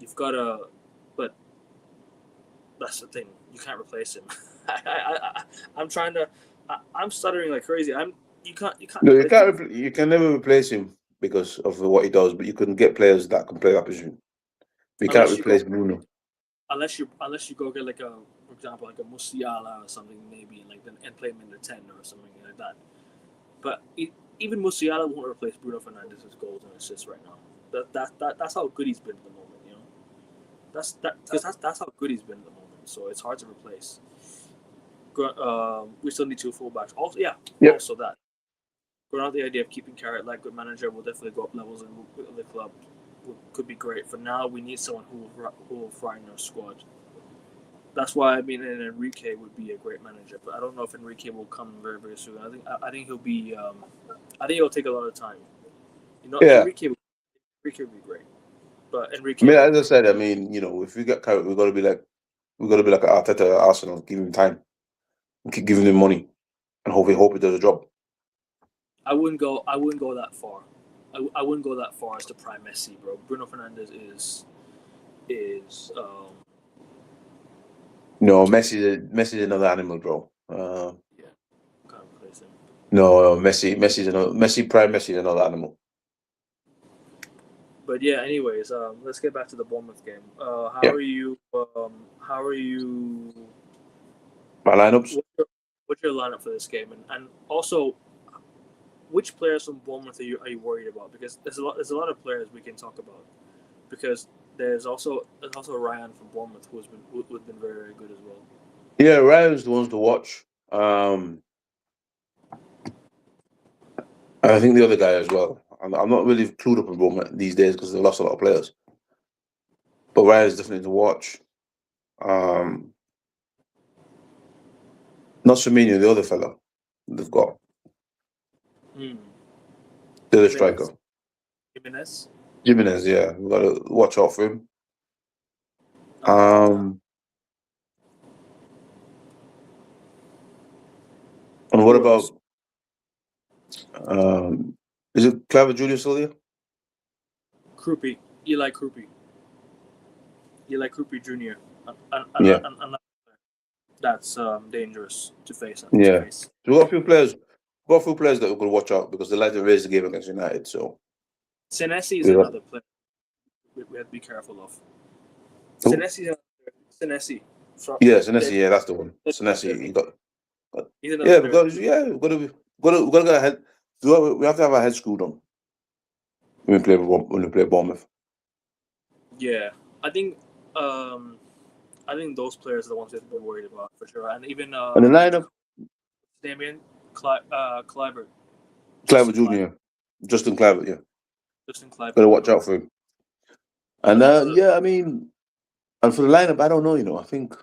you've got to. But that's the thing. You can't replace him. I'm trying to. I'm stuttering like crazy. You can't. No, you can't. You can never replace him because of what he does. But you can get players that can play that position. You can't replace Bruno. Unless you go get like for example, like a Musiala or something maybe, and play him in the 10 or something like that. But even Musiala won't replace Bruno Fernandes' goals and assists right now. That's how good he's been at the moment. You know, that's how good he's been at the moment. So it's hard to replace. We still need 2 fullbacks. Also, also that. Going out the idea of keeping Carrot like good manager will definitely go up levels in the club. Could be great. For now, we need someone who will frighten our squad. That's why I mean, and Enrique would be a great manager, but I don't know if Enrique will come very, very soon. I think he'll be. I think it'll take a lot of time. You know, Enrique would be great, but Enrique. I mean, as I said, I mean, you know, if we get Carrot, we got to be like an Arteta at Arsenal, give him time, keep giving him money, and hope he does a job. I wouldn't go that far. I wouldn't go that far as to prime Messi, bro. Bruno Fernandes is. No, Messi's another animal, bro. Can't replace him. No, prime Messi is another animal. But yeah, anyways, let's get back to the Bournemouth game. How are you? My lineups. What's your lineup for this game, and also, which players from Bournemouth are you worried about? Because there's a lot of players we can talk about. Because there's also Ryan from Bournemouth who's been very, very good as well. Yeah, Ryan's the ones to watch. I think the other guy as well. I'm not really clued up in Bournemouth these days because they've lost a lot of players. But Ryan's definitely to watch. Not Firmino, the other fella they've got. The other striker. Jimenez, yeah. We've got to watch out for him. And what about is it Claver Jr. still there? Krupi. Eli Krupi Jr. Yeah. That's dangerous to face. Yeah. So we've got a few players that we're going to watch out because they like to raise the game against United. So Senesi is another player we have to be careful of. Senesi. Yeah, Senesi. Yeah, that's the one. Senesi. We've got to get ahead. We have to have our head screwed on when we play Bournemouth. Yeah, I think those players are the ones we have to be worried about for sure, and even and the lineup, Damien Kluivert. Kluivert Jr. Justin Kluivert, yeah. Justin Kluivert. Got to watch out for him. And I mean, and for the lineup, I don't know. You know, I think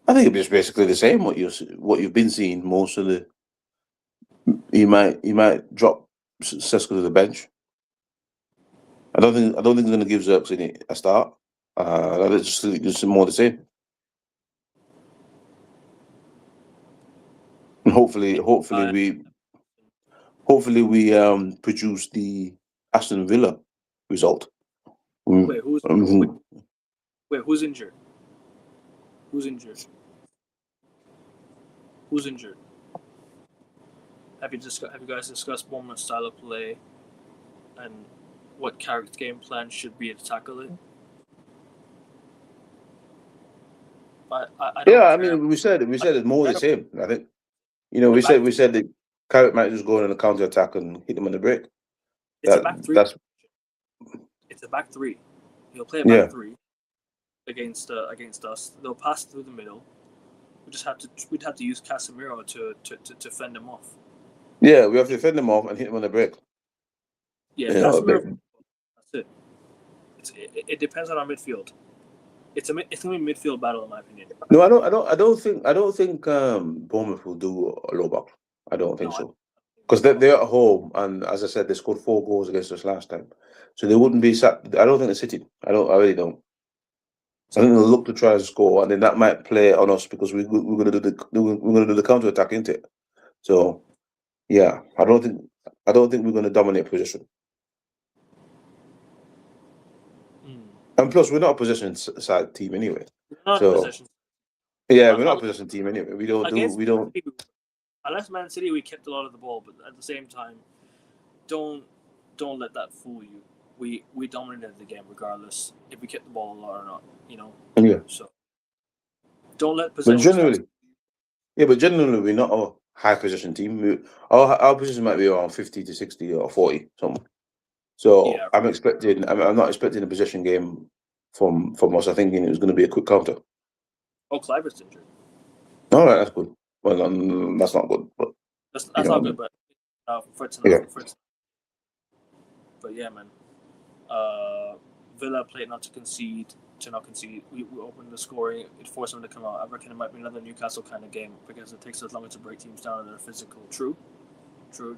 it's basically the same. What you've been seeing most of the. He might drop Sesko to the bench. I don't think he's going to give Xerxes a start. It's just more the same. And hopefully we produce the Aston Villa result. Wait, who's injured? Who's injured? Have you guys discussed Bournemouth's style of play and what Carrick's game plan should be to tackle it? I mean, we said it's more the same. I think, you know, we said that Carrick might just go in a counter attack and hit them on the break. It's a back three. It's a back three. He'll play a back three against us. They'll pass through the middle. We'd have to use Casemiro to fend them off. Yeah, we have to fend them off and hit them on the break. Yeah, Casemiro. That's it. It depends on our midfield. It's gonna be a midfield battle in my opinion. No, I don't think Bournemouth will do a low block. I don't think No, so. Because they're at home, and as I said, they scored 4 goals against us last time, so they wouldn't be sat. I don't think they're sitting. I don't. I really don't. I think they'll look to try and score, and then that might play on us because we're going to do the counter attack, isn't it? So yeah, I don't think we're going to dominate possession. And plus, we're not a possession side team anyway. we're not So possession. yeah, But we're not a possession team anyway. We don't do. against We don't. unless Man City, we kept a lot of the ball, but at the same time, don't let that fool you. We dominated the game regardless if we kept the ball a lot or not. You know. Yeah. So don't let But possession stats. generally, we're not a high possession team. Our position might be around 50 to 60 or 40 something. So Yeah. I'm not expecting a possession game from us. I'm thinking it was going to be a quick counter. Oh, Cliver's injured. All right, that's good. Well, that's not good, but That's you know not what I good, mean. but for tonight. Yeah. But yeah, man. Villa played not to concede. We opened the scoring. It forced them to come out. I reckon it might be another Newcastle kind of game because it takes us longer to break teams down and they're physical. True. True.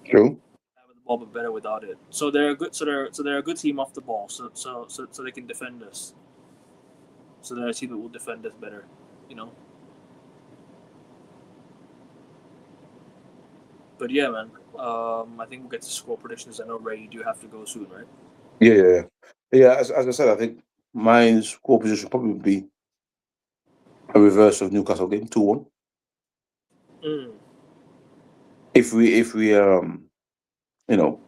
Having the ball but better without it. So they're a good. So they're a good team off the ball. So they can defend us. So they're a team that will defend us better. You know. But yeah, man. I think we'll get to score predictions. I know Ray, you do have to go soon, right? Yeah. As I said, I think my score position probably would be a reverse of Newcastle game 2-1. If we you know,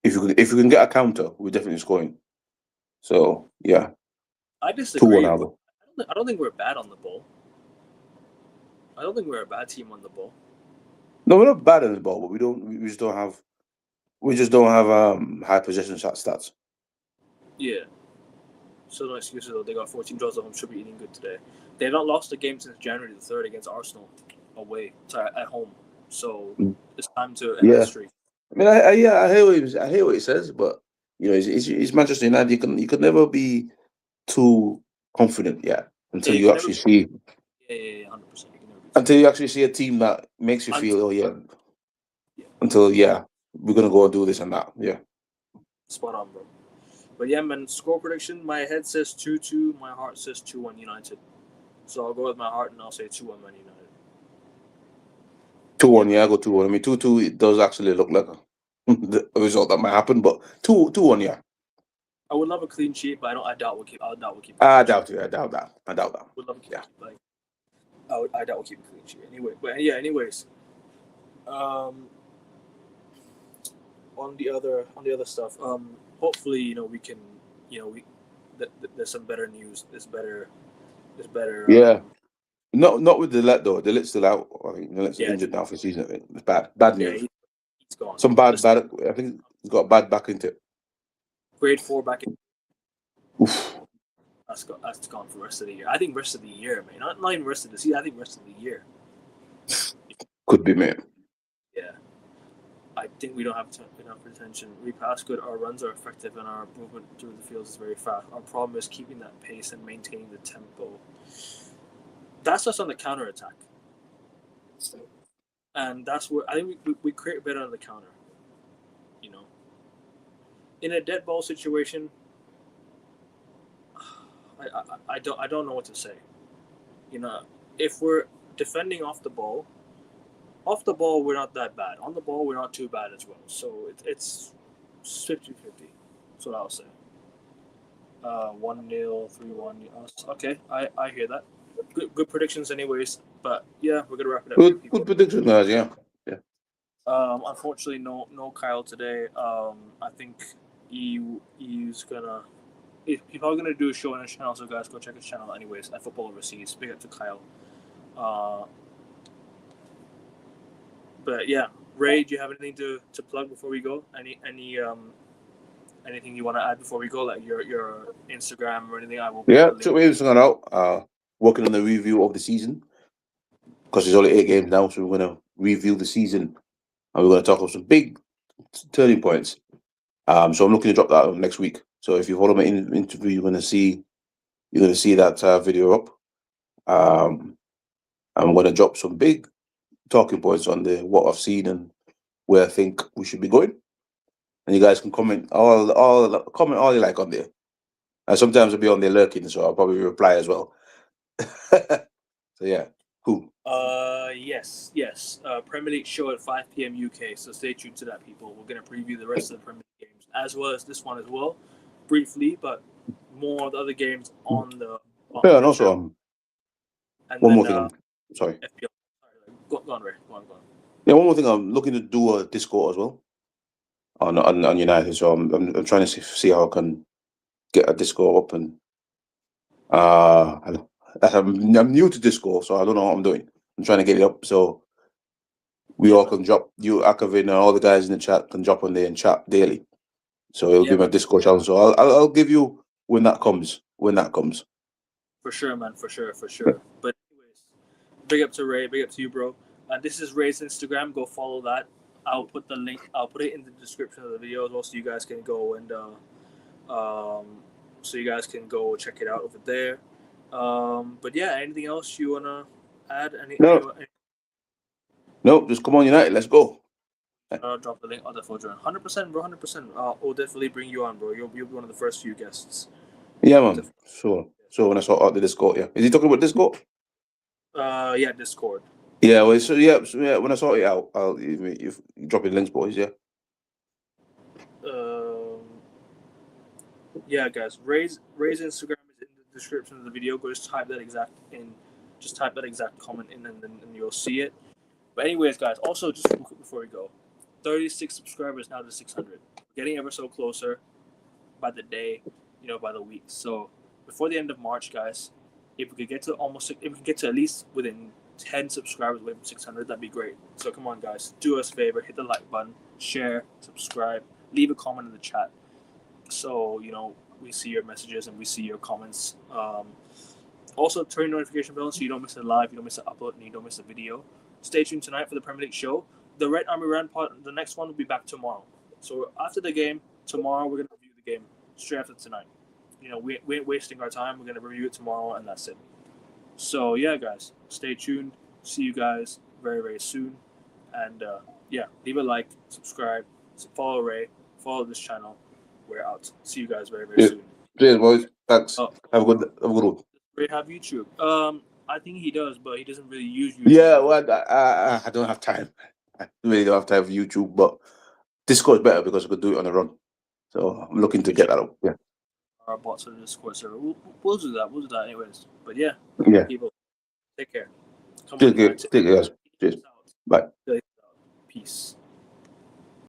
if we can get a counter, we're definitely scoring. So yeah, I disagree. 2-1. I don't think we're bad on the ball. I don't think we're a bad team on the ball. No, we're not bad on the ball, but we just don't have high possession stats. Yeah. So no excuses though. They got 14 draws at home. Should be eating good today. They've not lost a game since January the 3rd against Arsenal away. Sorry, at home. So it's time to end the streak. I mean, I hear what he says, but you know, it's Manchester United. You can never be too confident until you actually see. Yeah, 100%. Until you actually see a team that makes you feel, until we're gonna go and do this and that. Yeah. Spot on, bro. But yeah, man, score prediction. My head says 2-2. My heart says 2-1 United. So I'll go with my heart and I'll say 2-1 Man United. 2-1, I'll go 2-1. I mean, 2-2. It does actually look like a result that might happen, but 2-1, yeah. I would love a clean sheet, but I doubt we'll keep. I doubt we'll keep. I doubt it. I doubt that. Would love a I doubt we'll keep a clean sheet anyway. But yeah, anyways. On the other stuff. Hopefully, we can. There's some better news. There's better. Yeah. Not with Delit though. Delit's still out. I think Delit's injured now for the season. I think it's bad news. He's gone. Some bad. I think he's got a bad back into it. Grade 4 back in. Oof. That's gone for the rest of the year. I think rest of the year, man. Not even rest of the season. I think rest of the year. Could be, man. Yeah. I think we don't have enough retention. We pass good. Our runs are effective, and our movement through the field is very fast. Our problem is keeping that pace and maintaining the tempo. That's us on the counter attack, and that's where I think we create better on the counter. In a dead ball situation, I don't know what to say. If we're defending off the ball we're not that bad. On the ball we're not too bad as well. So it's 50-50. That's what I'll say. 1-0, 3-1. Okay, I hear that. Good predictions anyways. But yeah, we're gonna wrap it up. Good prediction, guys. Yeah. Unfortunately, no Kyle today. I think he's gonna. He's probably gonna do a show on his channel, so guys, go check his channel. Anyways, at Football Overseas. Big up to Kyle. But yeah, Ray, do you have anything to plug before we go? Anything you want to add before we go, like your Instagram or anything? I will. Yeah, check my Instagram out. Working on the review of the season because there's only 8 games now, so we're gonna review the season and we're gonna talk about some big turning points. So I'm looking to drop that next week. So if you follow my interview, you're gonna see that video up. I'm gonna drop some big talking points on what I've seen and where I think we should be going. And you guys can comment comment all you like on there. And sometimes I'll be on there lurking, so I'll probably reply as well. So yeah, cool. Yes. Premier League show at 5 p.m. UK. So stay tuned to that, people. We're gonna preview the rest of the Premier League games as well as this one as well, briefly, but more of the other games on the. Yeah, and also and one then, more thing. Sorry. FPL. Go on, Ray. Go on. Yeah, one more thing. I'm looking to do a Discord as well on United. So I'm trying to see how I can get a Discord up and I'm new to Discord, so I don't know what I'm doing. I'm trying to get it up so we all can drop. You, Akavin, and all the guys in the chat can drop on there and chat daily. So it'll be my Discord channel. So I'll give you when that comes. For sure, man. For sure. But anyways, big up to Ray. Big up to you, bro. This is Ray's Instagram. Go follow that. I'll put the link. I'll put it in the description of the video as well, so you guys can go and check it out over there. But yeah, anything else you wanna add? No, just come on, United. Let's go. Drop the link. I'll definitely join. 100%, bro. 100%. We'll definitely bring you on, bro. You'll be one of the first few guests. Yeah, man. Definitely. Sure. So when I sort out the Discord, yeah. Is he talking about Discord? Yeah, Discord. Yeah, well, when I sort it out, I'll if you drop in links, boys. Yeah. Yeah, guys. Ray's Instagram is in the description of the video. Go just type that exact comment in, and you'll see it. But anyways, guys. Also, just real quick before we go, 36 subscribers now to 600. Getting ever so closer by the day, by the week. So before the end of March, guys, if we could get to at least within 10 subscribers away from 600, that'd be great. So come on, guys, do us a favor, hit the like button, share, subscribe, leave a comment in the chat, so we see your messages and we see your comments. Also, turn your notification bell so you don't miss a live, you don't miss an upload, and you don't miss a video. Stay tuned tonight for the Premier League show. The Red Army Rant part, the next one will be back tomorrow. So after the game tomorrow, we're gonna review the game straight after tonight. We ain't wasting our time. We're gonna review it tomorrow, and that's it. So yeah, guys, stay tuned. See you guys very, very soon. And leave a like, subscribe, follow Ray, follow this channel. We're out. See you guys very, very soon. Cheers, boys. Thanks. Have a good one. Ray have YouTube. I think he does, but he doesn't really use YouTube. Yeah, well, I don't have time. I really don't have time for YouTube, but Discord is better because I could do it on the run. So I'm looking to get that up. Yeah. Our bots on the Discord server. We'll do that. We'll do that anyways. But yeah. People, take care. Take care, guys. Cheers. Bye. Peace.